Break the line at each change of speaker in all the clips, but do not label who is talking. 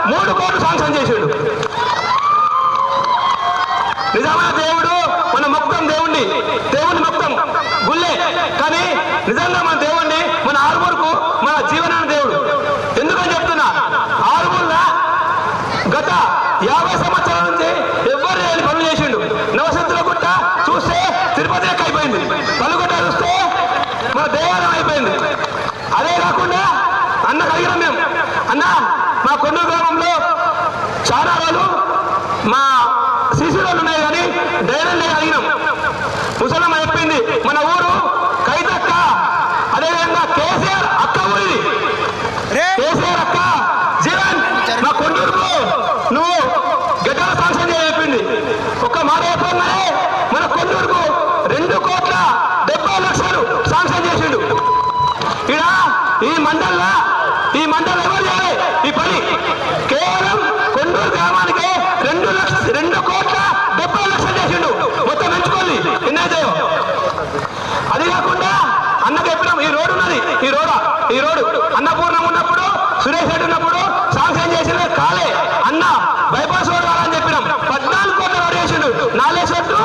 3 కోట్లు శాంక్షన్ చేసాడు. నిజమైన దేవుడు మన మొత్తం దేవుణ్ణి మొత్తం గుళ్ళే, కానీ నిజంగా మన దేవుణ్ణి మన ఆరుమూరుకు మన జీవనాన్ని దేవుడు. ఎందుకని చెప్తున్నా, ఆరుమూరులో గత 50 సంవత్సరాల నుంచి ఎవ్వరు లేని పనులు చేసిండు. నవశక్తుల గుట్ట చూస్తే తిరుపతి లెక్క అయిపోయింది, పలుగుట్ట చూస్తే మన దేవాలయం అయిపోయింది. అదే కాకుండా అన్న కలిగిన మేము అన్న మా కొన్నూరు గ్రామంలో చాలా రోజులు మా సీసీలు ఉన్నాయి, కానీ ధైర్యం అడిగినాం. ముసలమ్మ చెప్పింది మన ఊరు కైతక్క, అదేవిధంగా కేసీఆర్ అక్క ఊరిది, కేసీఆర్ అక్క జీవన్ మా కొన్నూరుకు నువ్వు గడ్డల శాంక్షన్ చెప్పింది. ఒక్క మాట చెప్పగానే మన కొన్నూరుకు 2,70,00,000 శాంక్షన్ చేసిండు. ఇక్కడ ఈ మండల్లో ఎవరు చేయాలి ఈ పని? కేవలం కొన్నూరు గ్రామానికి 2,70,00,000 చేసిండు. మొత్తం ఎంచుకోండి ఎన్నైతాయో. అది కాకుండా అన్నకు చెప్పినాం, ఈ రోడ్డు ఉన్నది, ఈ రోడ్డు అన్నపూర్ణం ఉన్నప్పుడు, సురేష్ రెడ్డి ఉన్నప్పుడు శాంక్షన్ చేసిన కాలే అన్న బైపాస్ రోడ్ కావాలని చెప్పినాం. 14 కోట్ల రోడ్ చేసిండు. 4 చెట్టు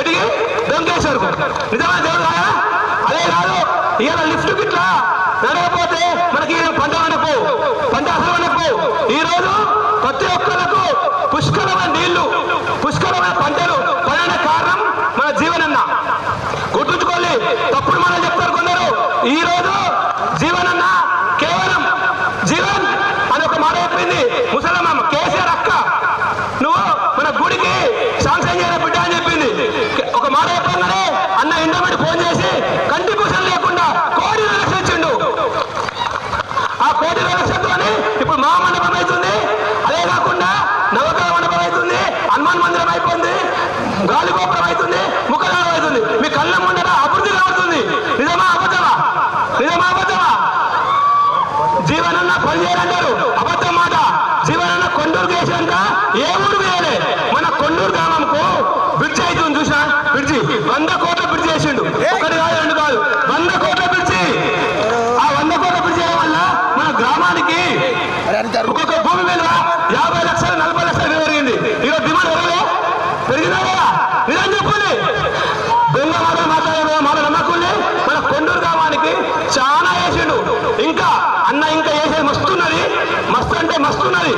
ఎడిగి దొంగేశ్వర్ నిజమైన దేవుడు కాదా? అదే కాదు, ఇవాళ లిఫ్ట్ గిట్లా నడవకపోతే మనకి పంట వండకపో, పంట అసలు వండకపో. ఈ రోజు ప్రతి ఒక్కరికి పుష్కలమైన నీళ్లు, పుష్కలమైన పంటలు పడడానికి కారణం మన జీవనన్న. గుర్తుంచుకోవాలి, తప్పుడు మనం చెప్తారు కొందరు. ఈ రోజు జీవనన్న కేవలం జీవన్ అని ఒక మాట చెప్పింది ముసలమ్మ, కేసీఆర్ అక్క నువ్వు మన గుడికి శాంక్షన్ చేయడం బిడ్డ అని చెప్పింది. ఒక మాట చెప్పగానే అన్న ఇండోమెంట్ ఫోన్ చేసి కంటి పూసలు లేకుండా 1,00,00,000 ఇచ్చిండు. ఆ 1,00,00,000 ఇప్పుడు మా మండపం అవుతుంది, అదే కాకుండా నవగ్రహ మండపం అవుతుంది, హనుమాన్ మందిరం అయిపోయింది, గాలిగోపురం అవుతుంది, ముఖదానం అవుతుంది. మీ కళ్ళ ముందర అభివృద్ధి కలుగుతుంది. నిజమా అబద్ధమా? జీవనన్న పని చేయాలంటారు, అబద్ధం మాట. 50 లక్షలు 40 లక్షలు పెరిగింది. ఈరోజు డిమాండ్ పెరిగిందా లేదా? నిజం చెప్పండి. దొంగ మాటలు మాట్లాడే మాట నమ్మకుండా మన కొండూరు గ్రామానికి చాలా వేసిండు. ఇంకా అన్న ఇంకా వేసేది మస్తున్నది, మస్తు అంటే మస్తున్నది.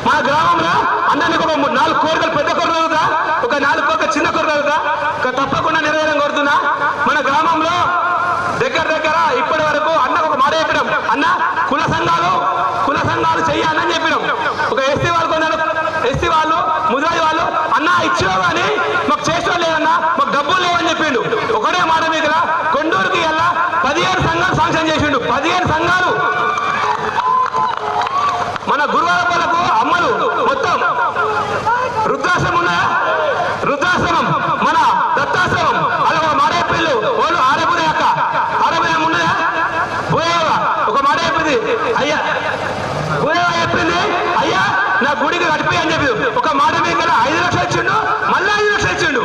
మన గ్రామంలో అన్నానికి ఒక 4 కోరికలు పెద్ద కోరికలు అవుతా, ఒక 4 కోరికలు చిన్న కోరికలు అవుతా తప్పకుండా నెరవేరం కోరుతున్నా. మన గ్రామంలో దగ్గర ఇప్పటి వరకు అన్నకు ఒక మాట చెప్పినాం, అన్న కుల సంఘాలు చెయ్యాలని చెప్పినాం. ఒక ఎస్సీ వాళ్ళు కొన్నారు, ఎస్సీ వాళ్ళు ముద్రాయి వాళ్ళు అన్న ఇచ్చినావు కానీ మాకు చేసిన లేదన్నా, మాకు డబ్బులు లేవని చెప్పిండు. ఒకటే మాట మీద కొండూరుకి వెళ్ళా 15 సంఘాలు శాంక్షన్ చేసిండు. 15 సంఘాలు. మన గురువారపల్లకు అమ్మలు మొత్తం వృద్ధాశ్రమం ఉన్నాయా? వృద్ధాశ్రమం, మన దత్తాశ్రమం, అలా ఒక మాట చెప్పిండు. వాళ్ళు ఆరబుదే అక్క ఆరబుదే ఉన్నాయా? భూయేవా ఒక మాట చెప్పింది, అయ్యా భూయేవా చెప్పింది, అయ్యా నా గుడికి కడిపి అని చెప్పి ఒక మాట మీద 5 లక్షలు ఇచ్చిండు, మళ్ళీ 5 లక్షలు ఇచ్చిండు.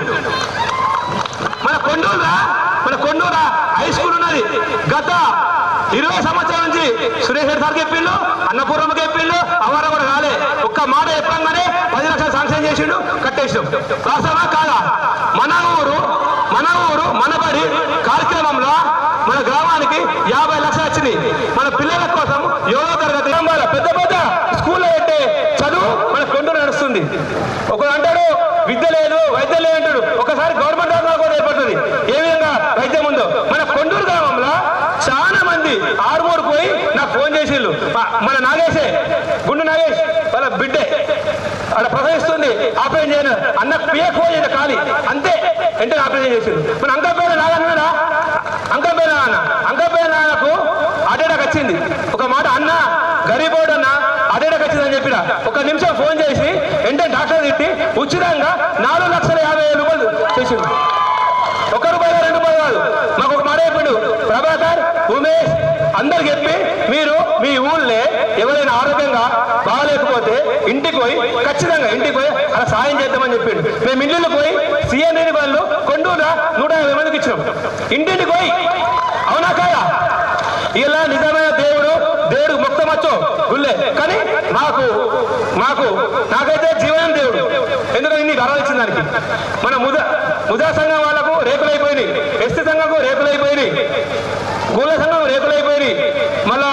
మన కొండూరా హై స్కూల్ ఉన్నది. గత 20 సంవత్సరాల నుంచి సురేష్ రెడ్డి సార్కి చెప్పిండు, అన్నపూర్ణకి చెప్పిండు, అవారా కూడా రాలే. ఒక్క మాట చెప్పంగానే 10 లక్షలు శాంక్షన్ చేసిండు, కట్టేసాం. వాస్తవా కాదా? మన ఊరు మనబడి కార్యక్రమంలో మన గ్రామానికి 50 లక్షలు వచ్చింది. మన పిల్లల కోసం 7వ తరగతి పెద్ద స్కూల్లో పెట్టే చదువు మన కొండూరు నడుస్తుంది. ఒకడు అంటాడు విద్య లేదు వైద్యం లేదు అంటాడు. ఒకసారి గవర్నమెంట్ హాస్పిటల్ కూడా ఏర్పడుతుంది. ఏ విధంగా వైద్యం ఉందో మన కొండూరు గ్రామంలో చాలా మంది ఆరుమూరు పోయి నాకు ఫోన్ చేసిళ్ళు. మన గుండు నాగేష్ వాళ్ళ బిడ్డే అక్కడ ప్రసవిస్తుంది, ఆపరేషన్ చేయను అన్నకు పిఎఫ్ ఫోన్ చేసిన ఖాళీ అంతే, వెంటనే ఆపరేషన్ చేసిండు. మన అంకంపేట నాగన్నాడా, అంకంపేట నాన్నకు అటేటాకు వచ్చింది. ఒక మాట అన్న గరీబోడు అన్న అటేటాకు వచ్చిందని చెప్పిన 1 నిమిషం ఫోన్ చేసి వెంటనే డాక్టర్ తిట్టి ఉచితంగా 4,50,000 చేసిండు. 1 రూపాయి 2 రూపాయలు కాదు. మాకు ఒక మాట చెప్పిండు, ప్రభాకర్ ఉమేష్ అందరు చెప్పి మీరు మీ ఊళ్ళో ఎవరైనా ఆరోగ్యంగా బాగాలేకపోతే ఇంటికి పోయి ఖచ్చితంగా అలా సాయం చేద్దామని చెప్పిండు. మేము ఇల్లు పోయి సీఎం వాళ్ళు కొండూరు 150 మందికి ఇచ్చినాం. ఇంటింటికి పోయి. అవునా కాదా? ఇలా నిజమైన దేవుడు మొత్తం వచ్చో గుళ్ళే, కానీ నాకైతే జీవనం దేవుడు. ఎందుకంటే ఇన్ని వరాలు ఇచ్చిన దానికి. మన ముదా సంఘం వాళ్ళకు రేకులైపోయినాయి, ఎస్టీ సంఘంకు రేకులైపోయినాయి, గూల సంఘం రేకులైపోయినాయి, మళ్ళా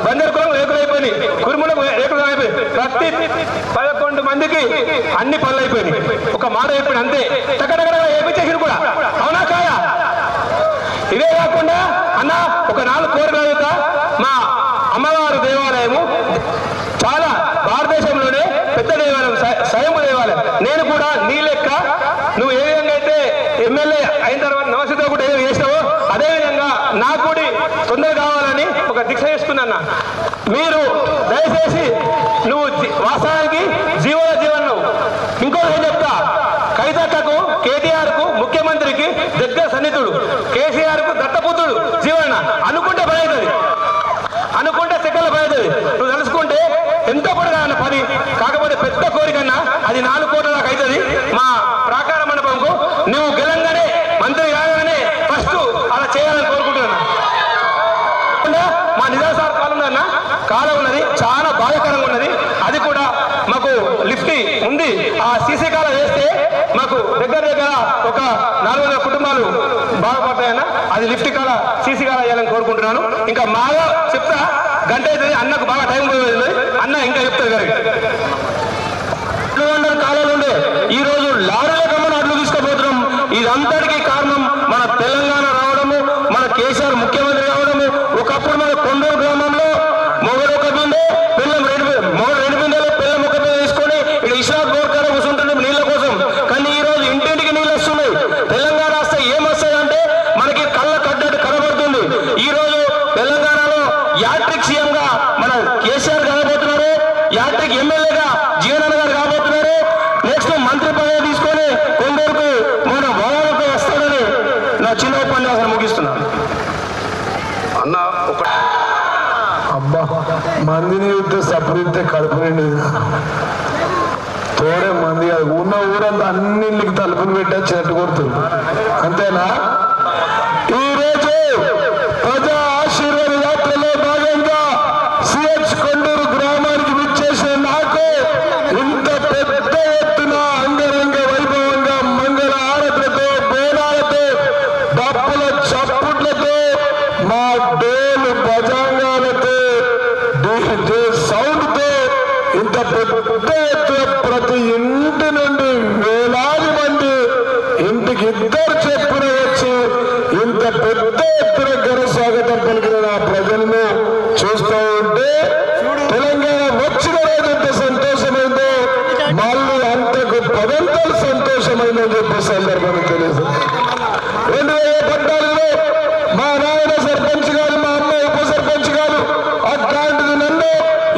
బంజర్ కులం రేకులైపోయినాయి, కురుములకు రేకులు అయిపోయి ప్రతి 11 మందికి అన్ని పనులు అయిపోయినాయి. ఒక మాట చెప్పిన అంతే, టకటక ఏపించేసి కూడా. అవునా కాదా? ఇదే కాకుండా అన్న ఒక 4 కోరికలు అడుగుతా. మా అమ్మవారు దేవాలయము చాలా భారతదేశంలోనే పెద్ద దేవాలయం, స్వయంభూ దేవాలయం. నేను కూడా నీ లెక్క నువ్వు ఏ విధంగా అయితే ఎమ్మెల్యే అయిన తర్వాత నమస్తే కూడా ఏదో చేసినావో అదేవిధంగా నా గుడి తొందర కావాలని ఒక దీక్ష చేసుకున్నా. మీరు దయచేసి నువ్వు వాస్తవానికి జీవనం ఇంకోటి ఏం చెప్తా, కవితక్కకు కేటీఆర్కు ముఖ్యమంత్రికి దగ్గర సన్నిహితుడు, కేసీఆర్కు దత్తపుత్రుడు జీవన అనుకుంటే పని అవుతుంది, అనుకుంటే సెకండ్ల పని అవుతుంది. నువ్వు తెలుసుకుంటే ఎంతో పొడగా అన్న పని. కాకపోతే పెద్ద కోరికన్నా అది 4 కోట్ల దాకా అవుతుంది. మా ప్రాకార మండపంకు నువ్వు గెలంగానే మంత్రి కాగానే ఫస్ట్ అలా చేయాలని కోరుకుంటున్నా. మా నిజాం సార్ కాలం ఉన్నది, చాలా బాధాకరంగా ఉన్నది. అది కూడా మాకు లిఫ్ట్ ఉంది. ఆ సీసీ కాలం వేస్తే మాకు దగ్గర ఒక 400 కుటుంబాలు బాగుపడతాయన్న. అది లిఫ్ట్ కాల సీసీ కాల వేయాలని కోరుకుంటున్నాను. ఇంకా బాగా చెప్తా, గంట అవుతుంది. అన్నకు బాగా టైం పోయింది, అన్న ఇంకా చెప్తారు గారు. 200 కాలాలు ఉండే ఈ రోజు లారీల కమ్మని అడ్లు తీసుకుపోతున్నాం. ఇదంతటికీ కారణం మన తెలంగాణ రావడము, మన కేసీఆర్ ముఖ్యమంత్రి రావడము. ఒకప్పుడు మన కొండూరు గ్రామంలో మొగలు ఒక బిందె పిల్లం 2 బిందెలు పిల్లం ఒక బిందె తీసుకొని ఇక్కడ ఇష్రాక్ బోర్ కాడ కూర్చుంటుంది నీళ్ళ కోసం. కానీ ఈ రోజు ఇంటింటికి నీళ్ళు వస్తున్నాయి. తెలంగాణ వస్తే ఏమొస్తాయంటే మనకి కళ్ళ కడ్డట్టు కనబడుతుంది. ఈ రోజు తెలంగాణలో యాట్రిక్ సీఎం గా మన కేసీఆర్ కాబోతున్నారు, యాట్రిక్ ఎమ్మెల్యేగా జీవన్ గారు కాబోతున్నారు. నెక్స్ట్ మంత్రి పదవి తీసుకొని కొందరికి మన భవనాలకు వస్తాడని నా చిన్న ఉపన్యాసం ముగిస్తున్నాను.
అన్న ఒక
అబ్బా మందిని చూస్తే సపరిస్తే కడుపు నిండి తోడే మంది కాదు, ఉన్న ఊరంతా అన్నింటికి తలుపులు పెట్టా చెట్టు కొడుతుంది. అంతేనా? ఈరోజు ప్రజా ఆశీర్వాద యాత్రలో భాగంగా సిహెచ్ కొండూరు గ్రామానికి పెద్ద ఎత్తున ప్రతి ఇంటి నుండి వేలాది మంది ఇంటికి ఇద్దరు చెప్పున వచ్చి ఇంత పెద్ద ఎత్తున ఘన స్వాగతం పలికిన నా ప్రజలను చూస్తూ ఉంటే తెలంగాణ వచ్చిన రోజు ఎంత సంతోషమైందో మళ్ళీ అంతకు పదంతలు సంతోషమైందని చెప్పే సందర్భాన్ని తెలియదు. 2014లో మా నాయన సర్పంచ్ గారు, మా అమ్మ ఉప సర్పంచ్ గారు అట్లాంటిది నన్ను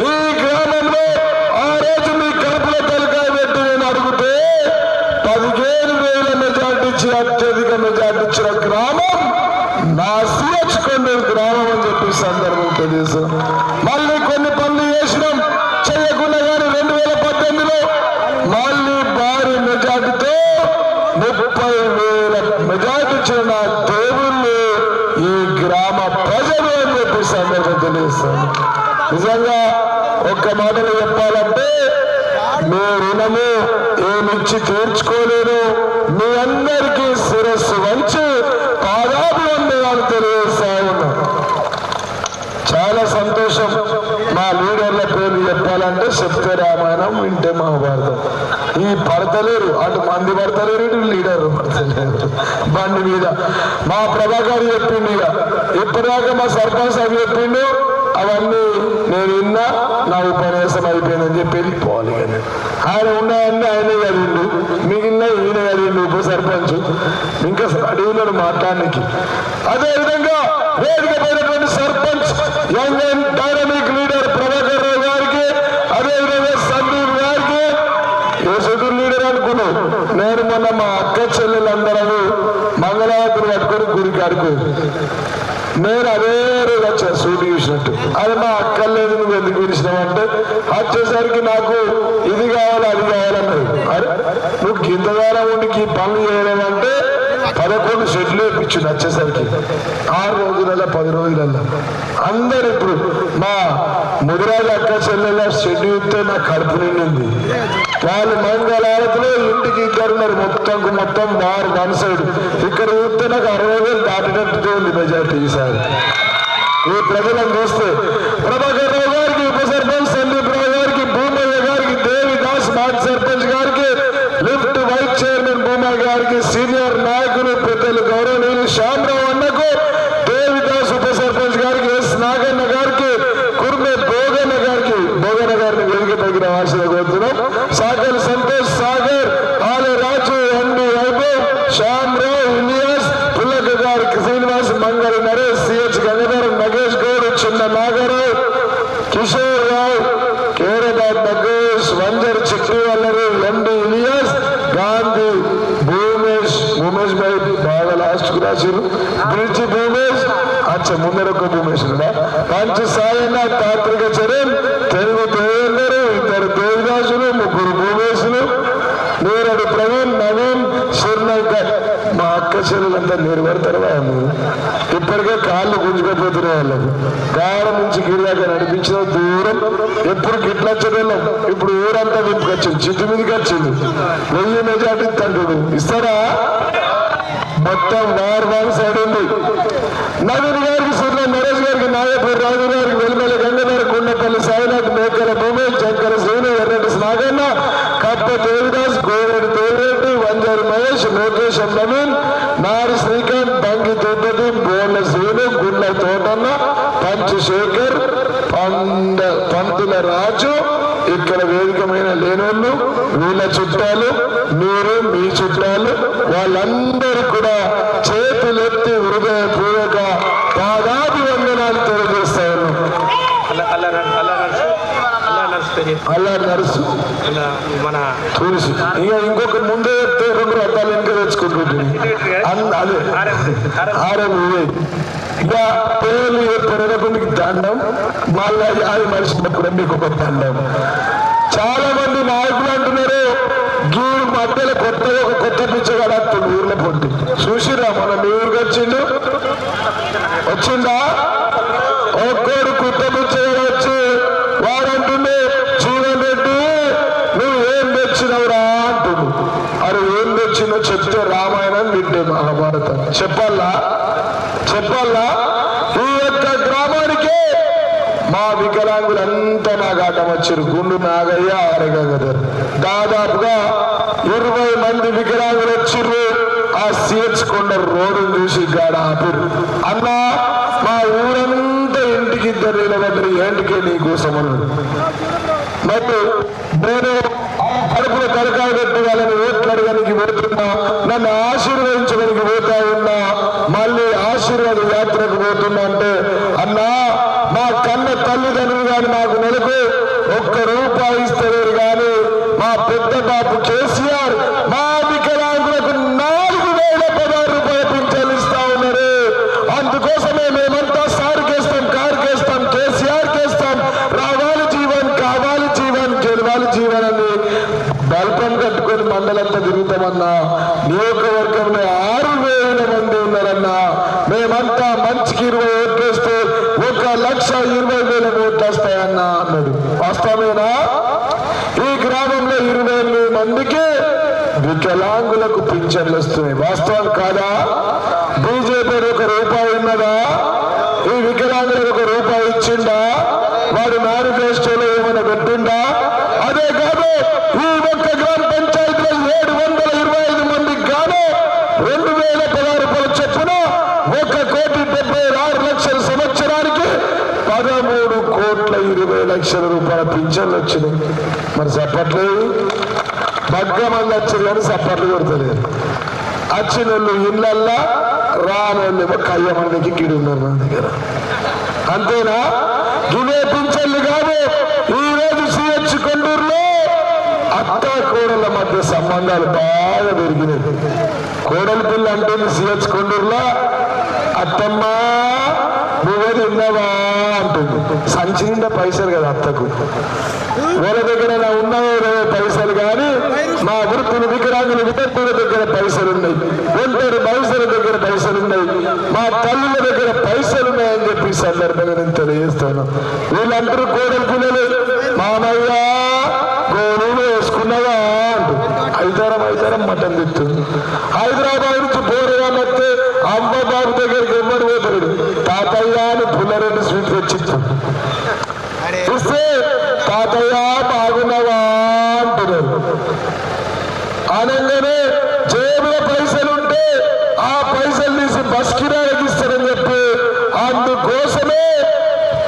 ఈ గ్రామంలో ఆ రోజు మీ కడుపులో తలకాయ పెట్టి నేను అడిగితే 15,000 మెజార్టీ ఇచ్చి అత్యధిక మెజార్టీ ఇచ్చిన గ్రామం నా సిహెచ్ కొండూరు గ్రామం అని చెప్పి సందర్భం తెలియదు. మళ్ళీ కొన్ని పనులు చేసినాం చేయకుండా కానీ 2018లో మళ్ళీ భారీ మెజార్టీతో 30,000 మెజార్టీ ఇచ్చిన నా దేవుళ్ళు ఈ గ్రామ ప్రజలు అని చెప్పి సందర్భం తెలియజేస్తాను. నిజంగా ఒక్క మాటలు చెప్పాలంటే మీ రుణము ఏమిచ్చి తీర్చుకోలేను. మీ అందరికీ శిరస్సు వంచి పాదాభివందనాలు తెలియజేస్తా ఉన్నా. చాలా సంతోషం. మా లీడర్ల పేర్లు చెప్పాలంటే చెప్తే రామాయణం, వింటే మహాభారతం. ఈ పడతలేరు, అటు మంది పడతలేరు, ఇటు లీడర్ పడతలేరు. బండి మీద మా ప్రభాకర్ చెప్పిండు, ఇక ఇప్పటిదాకా మా సర్పంచ్ సాబ్ చెప్పిండు, అవన్నీ నేను విన్నా, నా ఉపన్యాసం అయిపోయిందని చెప్పి వెళ్ళిపోవాలి. కానీ ఆయన ఉన్నాయన్నీ ఆయనే కలిగిండు, మిగిలిన ఈయన కలిగిండు ఉప సర్పంచ్. ఇంకా అడిగినాడు మాట్లాడడానికి. అదేవిధంగా వేదిక పోయినటువంటి sarpanch young and dynamic leader Prabhakar Rao గారికి, అదేవిధంగా సందీప్ గారికి, యేసుడు లీడర్ అనుకున్నాం. నేను మొన్న మా అక్క చెల్లెలందరూ మంగళవారం పట్టుకొని గురికి ఆడుకోదు. నేను అదే రోజు వచ్చా సూటి చూసినట్టు. అది మా అక్కర్లేదు, నువ్వు ఎందుకు పిలిచినావంటే వచ్చేసరికి నాకు ఇది కావాలి అది కావాలన్నది. అరే నువ్వు గింతగానం ఉండి ఈ పనులు చేయలేమంటే 11 షెడ్లు వేయించు వచ్చేసరికి 6 రోజులలో 10 రోజులలో అందరు. ఇప్పుడు మా ముదిరాజు అక్క చెల్లెల షెడ్ ఇస్తే నాకు కడుపు నిండింది. వాళ్ళు మంగళారతిలో ఇంటికి ఇద్దరున్నారు, మొత్తం వారు వన్ సైడ్. ఇక్కడ చూస్తే నాకు 60,000 దాటినట్టుగా ఉంది మెజార్టీ ఈసారి. ఈ ప్రజలను చూస్తే ప్రభాకర్ రావు గారికి, ఉప సర్పంచ్ సందీప్ రావు గారికి, భూమయ్య గారికి, దేవిదాస్ మాజీ సర్పంచ్ గారికి, లిఫ్ట్ వైస్ చైర్మన్ భూమయ్య గారికి, సీనియర్ నాయకులు పెద్దలు గౌరవనీయులు శ్యామరావు అన్నకు, దేవిదాస్ ఉప సర్పంచ్ గారికి, ఎస్ నాగన్న గారికి, కుర్మె భోగన్న గారిని వేదిక తగిన ఆశలు కోరుతున్నాం. సాగర్ సంతోష్, సాగర్ ఆలే రాజు, ఎండి వైభవ్, శ్యామరావు, ఇలియాస్, పుల్లక గారికి, శ్రీనివాస్, మంగళి నరేష్, సిహెచ్ గంగాధర్, నగేష్ గౌడ్, చిన్న నాగరావు, కిషోర్ రావు, కేరబాద్ నగేష్, వంజర్ చిట్టి వల్లరు, ఎండి ఇలియాస్, గాంధీ, భూమేష్ భాయ్ బాగా లాస్ట్ కు రాశారు, బ్రిడ్జి భూమేష్, ముందరొక్క భూమేష్, పంచ్ సాయన్న, తాత్రిక చరణ్, తెలుగు దేవేందరు, 2 దేవిదాసులు, 3 భూమేశులు, నేరడు ప్రవీణ్, నవీన్, శర్ణంకర్. మా అక్క చెల్లెలంతా నిర్వడతారు. ఇప్పటికే కాళ్ళు గుంజుకపోతున్నాయి వాళ్ళకు. గారం నుంచి గిరిదాకా నడిపించిన దూరం ఎప్పుడు గిట్లా వచ్చేవాళ్ళం. ఇప్పుడు ఊరంతా దింపుకొచ్చింది, చిట్టు మీదకి వచ్చింది. 1000 మెజార్టీ తండ్రుడు ఇస్తారా? మొత్తం వారు సైడ్ ఉంది. నవీన్ గారికి, సూర్య నరేష్ గారికి, నాగపూర్ రాజు గారికి, వెల్మెల్లి గంగగారు, కొండపల్లి సాయినాథ్, మేకల భూమేష్, శంకర శ్రీను, ఎర్రటి నాగన్న, కప్ప దేవిదాస్, గోరెడ్డి దేవిరెడ్డి, వంజారి మహేష్, లోకేశం నవీన్, నారి శ్రీకాంత్, బంగి తిరుపతి, బోళ్ళ శ్రీను, గుండ్ల తోటన్న, పంచ్ శేఖర్, పంతుల రాజు, ఇక్కడ వేదికమైన లేనోళ్ళు, వీళ్ళ చుట్టాలు, మీరు మీ చుట్టాలు, వాళ్ళందరూ కూడా చేతులెత్తి హృదయపూర్వక పాదాభివందనాలు తెలియజేస్తా ఉన్నాం. అలా నర్సు మన తులసి ఇక ఇంకొక ముందే చెప్తే 2 రకాలు ఇంకా తెచ్చుకుంటుంది. అదే ఇక పేర్లు పెరగకుండా దండం, మళ్ళీ అది మనిషినప్పుడు మీకు ఒక దండం. చాలా మంది నాయకులు అంటున్నారు గీడు మధ్యలో కొత్తగా ఒక కొత్త పిచ్చగాడు వస్తుంది ఊర్లో పొట్టి. చూసిరా మన మీ ఊరికి వచ్చిందా? ఒక్కోడు కొత్త పిచ్చగాడు వచ్చి వాడంటుండే, జీవన్ రెడ్డి నువ్వు ఏం తెచ్చినవురా అంటుంది. అరే ఏం తెచ్చినో చెప్తే రామాయణం, వింటే మహాభారతం. చెప్పాలా? ఈ యొక్క గ్రామానికి మా వికల వికలాంగులంతా నాకు ఆటం వచ్చారు. గుండు నాగయ్య, ఆరగదరు, దాదాపుగా 20 మంది వికలాంగులు వచ్చిర్రు. ఆ సిహెచ్ కొండ రోడ్డును చూసి గాడ ఆపిరు. అన్నా మా ఊరంతా ఇంటికి ఇద్దరు నిలబడ్డరు, ఏంటికే నీకోసం అన్నాడు. మరి నేను కడుపులో తలకాయ పెట్టి వాళ్ళని ఓట్లు అడగడానికి పోతున్నా, నన్ను ఆశీర్వదించడానికి పోతా ఉన్నా, మళ్ళీ ఆశీర్వాద యాత్రకు పోతున్నా అంటే, అన్నా మా కన్న తల్లిదండ్రులు కానీ నాకు నెలకు ₹1 ఇస్తారు కానీ మా పెద్ద బాబు కేసీఆర్ మా వికలాంగులకు 4,016 పింఛన్లు ఇస్తా ఉన్నారు. అందుకోసమే మేమంతా సార్కేస్తాం, కారుకేస్తాం, కేసీఆర్ కేస్తాం, రావాలి జీవన్, కావాలి జీవన్, గెలవాలి జీవన్ అని బల్పం కట్టుకొని మండలంతా తిరుగుతామన్నా. నియోజకవర్గంలో 6,000 మంది ఉన్నారన్నా. మేమంతా మంచికి 20 ఓట్లు వేస్తే 1,20,000 ఓట్లు వస్తాయన్నా అన్నాడు. వాస్తవమేనా? ఈ గ్రామంలో 20,000 మందికి వికలాంగులకు పింఛన్లు వస్తున్నాయి. వాస్తవం కాదా? బీజేపీ ₹1 ఉన్నదా? ఈ వికలాంగులకు ₹1 ఇచ్చిండా? వాడు మేనిఫెస్టోలో ఏమైనా పెట్టిండా? అదే కాదు, ఈ ఒక్క గ్రామ పంచాయతీలో 725 మందికి గాను ₹2,016 చొప్పున ₹1,76,00,000 సంవత్సరానికి ₹13,20,00,000 పింఛన్లు వచ్చినాయి. మరి చప్పట్లేదు, బగ్గ మంది వచ్చారు కానీ చప్పట్లు కొడతలేదు. వచ్చిన వాళ్ళు ఇళ్ళల్లా, రానోళ్ళేమో కయ్య మందికి గిడి ఉన్నారు మన దగ్గర. అంతేనా? గివే పింఛన్లు కాదు. ఈ రోజు సిహెచ్ కొండూరులో అత్త కోడల మధ్య సంబంధాలు బాగా పెరిగినాయి. కోడల పిల్ల అంటే సిహెచ్ కొండూరులో అత్తమ్మ నువ్వే తిన్నావా అంటుంది. సంచి నిండా పైసలు కదా అత్తకు. వాళ్ళ దగ్గర నా ఉన్నవే పైసలు కానీ మా వృత్తుల వికలాంగుల వితంతుల దగ్గర పైసలు ఉన్నాయి, ఒంటరి పైసల దగ్గర పైసలు ఉన్నాయి, మా తల్లుల దగ్గర పైసలు ఉన్నాయని చెప్పి సందర్భంగా నేను తెలియజేస్తాను. వీళ్ళందరూ కోడలు పిల్లలు, మామయ్య గోళీలు వేసుకున్నావా అంటూ ఐదారం మటన్ తిట్టుంది. హైదరాబాద్ నుంచి పోరగా వస్తే అమ్మ బాబు దగ్గరికి ఎమ్మడి పోతాడు. తాతయ్య అని పుల్లారెడ్డి స్వీట్ తెచ్చిస్తాడు. చూస్తే తాతయ్య బాగున్నావా అంటున్నారు. అనగానే జేబులో పైసలుంటే ఆ పైసలు తీసి బస్ కిరాయికి ఇస్తారని చెప్పి అందుకోసమే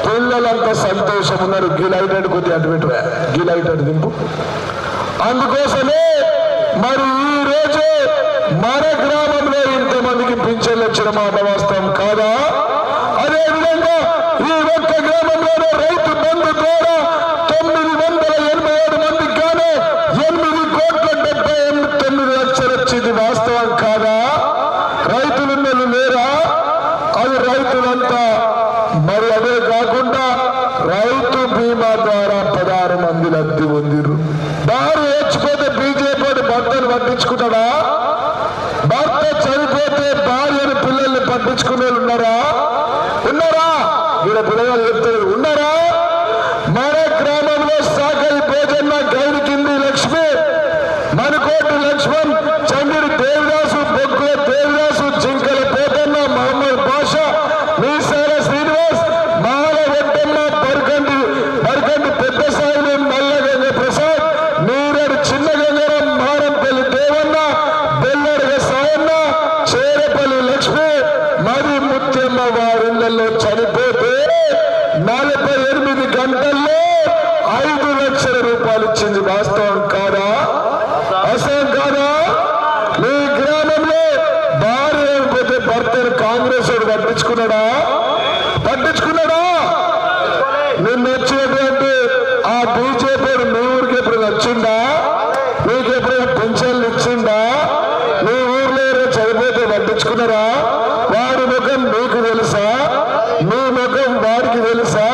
పిల్లలంతా సంతోషం ఉన్నారు. గీలైట్ కొద్దిగా అటు పెట్టు, గీలైట్ దింపు. అందుకోసమే మరి ఈ రోజు మన గ్రామంలో ఇంతమందికి పింఛన్లు వచ్చిన మాట వాస్తవం కాదా? అదే విధంగా ఈ ఒక్క గ్రామంలోనే రైతు బంధు ద్వారా 987 మందికి గాను 8,79,00,000 వచ్చింది. వాస్తవం కాదా? రైతులున్నలు లేరా? అది రైతులంతా. మరి అదే కాకుండా రైతు బీమా ద్వారా 16 మంది లబ్ధి పొందిరు. భార్య వచ్చిపోతే బీజేపీ భర్తను పట్టించుకుంటాడా? భర్త చనిపోతే భార్యను పిల్లల్ని పట్టించుకునే ఉన్నారా? వీళ్ళ పిల్లలు చెప్తారు, ఉన్నారా? మన గ్రామంలో సాగరి భోజన గౌరి కింది లక్ష్మి, మనకోటి లక్ష్మణ్, చంద్రుడి దేవిదాసు, బొగ్గుల దేవిదాసు, జింకల పోతన్న, మహమ్మద్ బాషా, మీసాల శ్రీనివాస్, మాల వెంటన్న, బర్గండి పెద్ద సాయిని, మల్లగంగ ప్రసాద్, నీరేడు చిన్న గంగరం, మారంపల్లి దేవన్న, బెల్లడగ సాయన్న, చేరపల్లి లక్ష్మి, మరి ముత్యమ్మ వారిళ్లలో చనిపోతే 48 గంటల్లో 5 లక్షల రూపాయలు ఇచ్చింది. వాస్తవం కాదా? అసలు కాదా? మీ గ్రామంలో భార్య అయిపోతే భర్తను కాంగ్రెస్ వాడు పట్టించుకున్నాడా? నిన్ను వచ్చినటువంటి ఆ బీజేపీ మీ ఊరికి ఎప్పుడు వచ్చిందా? మీకు ఎప్పుడైనా పెన్షన్లు ఇచ్చిందా? మీ ఊర్లో చనిపోతే పట్టించుకున్నారా? వాడి ముఖం మీకు తెలుసా? మీ ముఖం వాడికి తెలుసా?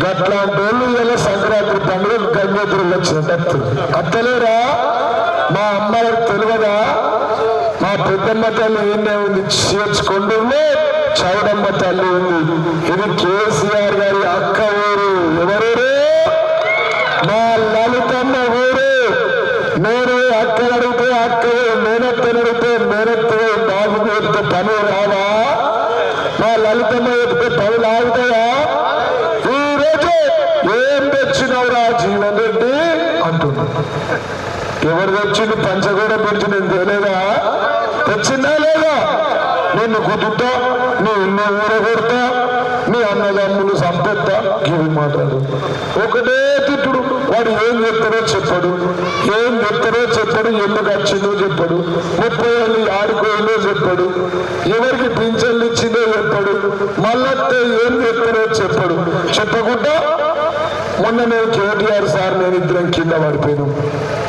గట్లాంటి వాళ్ళు ఇలా సంక్రాంతి పండుగ గంగోత్రులు వచ్చినట్టు అత్తలేరా? మా అమ్మాయికి తెలియదా? మా పెద్దమ్మ తల్లి ఏంటే ఉంది, చేర్చుకుంటూనే చౌడమ్మ తల్లి ఉంది. ఇది కేసీఆర్ గారి అక్క ఊరు. ఎవరు? మా లలితమ్మ ఊరు. నేను అక్కడ అడిగితే అక్క, మేనత్తని అడిగితే మేనత్త, బాబు చెప్తే పని రావా? మా లలితమ్మ చెప్తే పనులు ఆగుతాయా? ఈ రోజు తెచ్చినవరా జీవన్ రెడ్డి అంటున్నాడు. ఎవరు తెచ్చిండు? పంచగూడ పెంచి నేను తెలియదా? తెచ్చిందా లేదా? నిన్ను కుదుతా, నీ ఇల్లు ఊరగొడతా, నీ అన్నదమ్ములు సంపెత్తా, ఇవి మాట్లాడు. ఒకటే తిట్టుడు. వాడు ఏం చెప్తాడో చెప్పడు, ఏం చెప్తాడో చెప్పడు, ఎందుకు వచ్చిందో చెప్పడు, 30 ఏళ్ళు ఆడుకోయిందో చెప్పడు, ఎవరికి పింఛన్లు ఇచ్చిందో చెప్పడు, మళ్ళీ ఏం చెప్తాడో చెప్పడు. చెప్పకుండా మొన్న నేను కేటీఆర్ సార్ నేను ఇద్దరం కింద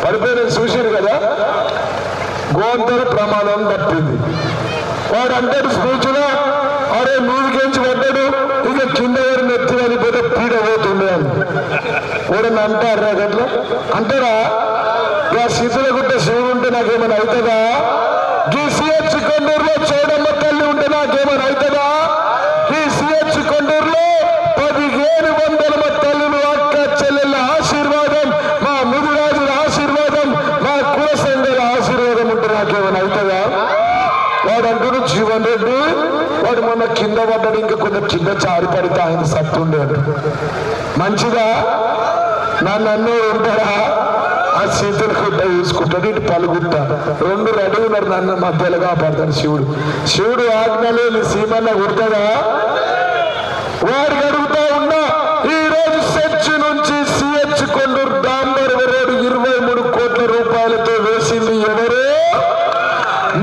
పడిపోయిన చూసారు కదా, గోంతర ప్రమాదం తప్పింది. వాడు అంటాడు స్పీచ్లో, అరే మీదికెంచి పడ్డాడు, ఇక కింద ఎవరు నెత్తి వెళ్ళిపోతే పీడ పోతుండే అని. ఎవడన్నా అంటారా అట్లా? అంటారా? ఆ శిథిల గుట్ట శివుడు ఉంటే నాకేమైనా అవుతుందా? ఈ సిహెచ్ కొండూరులో చౌడమ్మ తల్లి ఉంటే నాకేమైనా అవుతుందా? ఈ సిహెచ్ కొండూరులో 1500 తల్లులు అక్క చెల్లెళ్ళ ఆశీర్వాదం, మా ముదిరాజుల ఆశీర్వాదం, మా కుల సంఘాల ఆశీర్వాదం ఉంటే నాకేమైనా అవుతుందా? వాడు అంటాడు జీవన్ రెడ్డి, వాడు మొన్న కింద పడ్డాడు, ఇంకా కొంచెం కింద చారి పడితే ఆయన సత్తుండేడు. మంచిదా? నన్ను అన్నీ ఉంటాడా? ఆ సీతలు గుట్ట చూసుకుంటాడు, ఇటు పలుగుట్ట 2 రెడీ ఉన్నారు, నన్ను మధ్యలో కాపాడతాడు శివుడు. శివుడు ఆజ్ఞలేని సీమన్న కుడతాడా? వాడికి అడుగుతా ఉన్నా, ఈ రోజు సెర్చ్ నుంచి సిహెచ్ కొండూరు డాంబర్ రోడ్డు 23 కోట్ల రూపాయలతో వేసింది ఎవరు?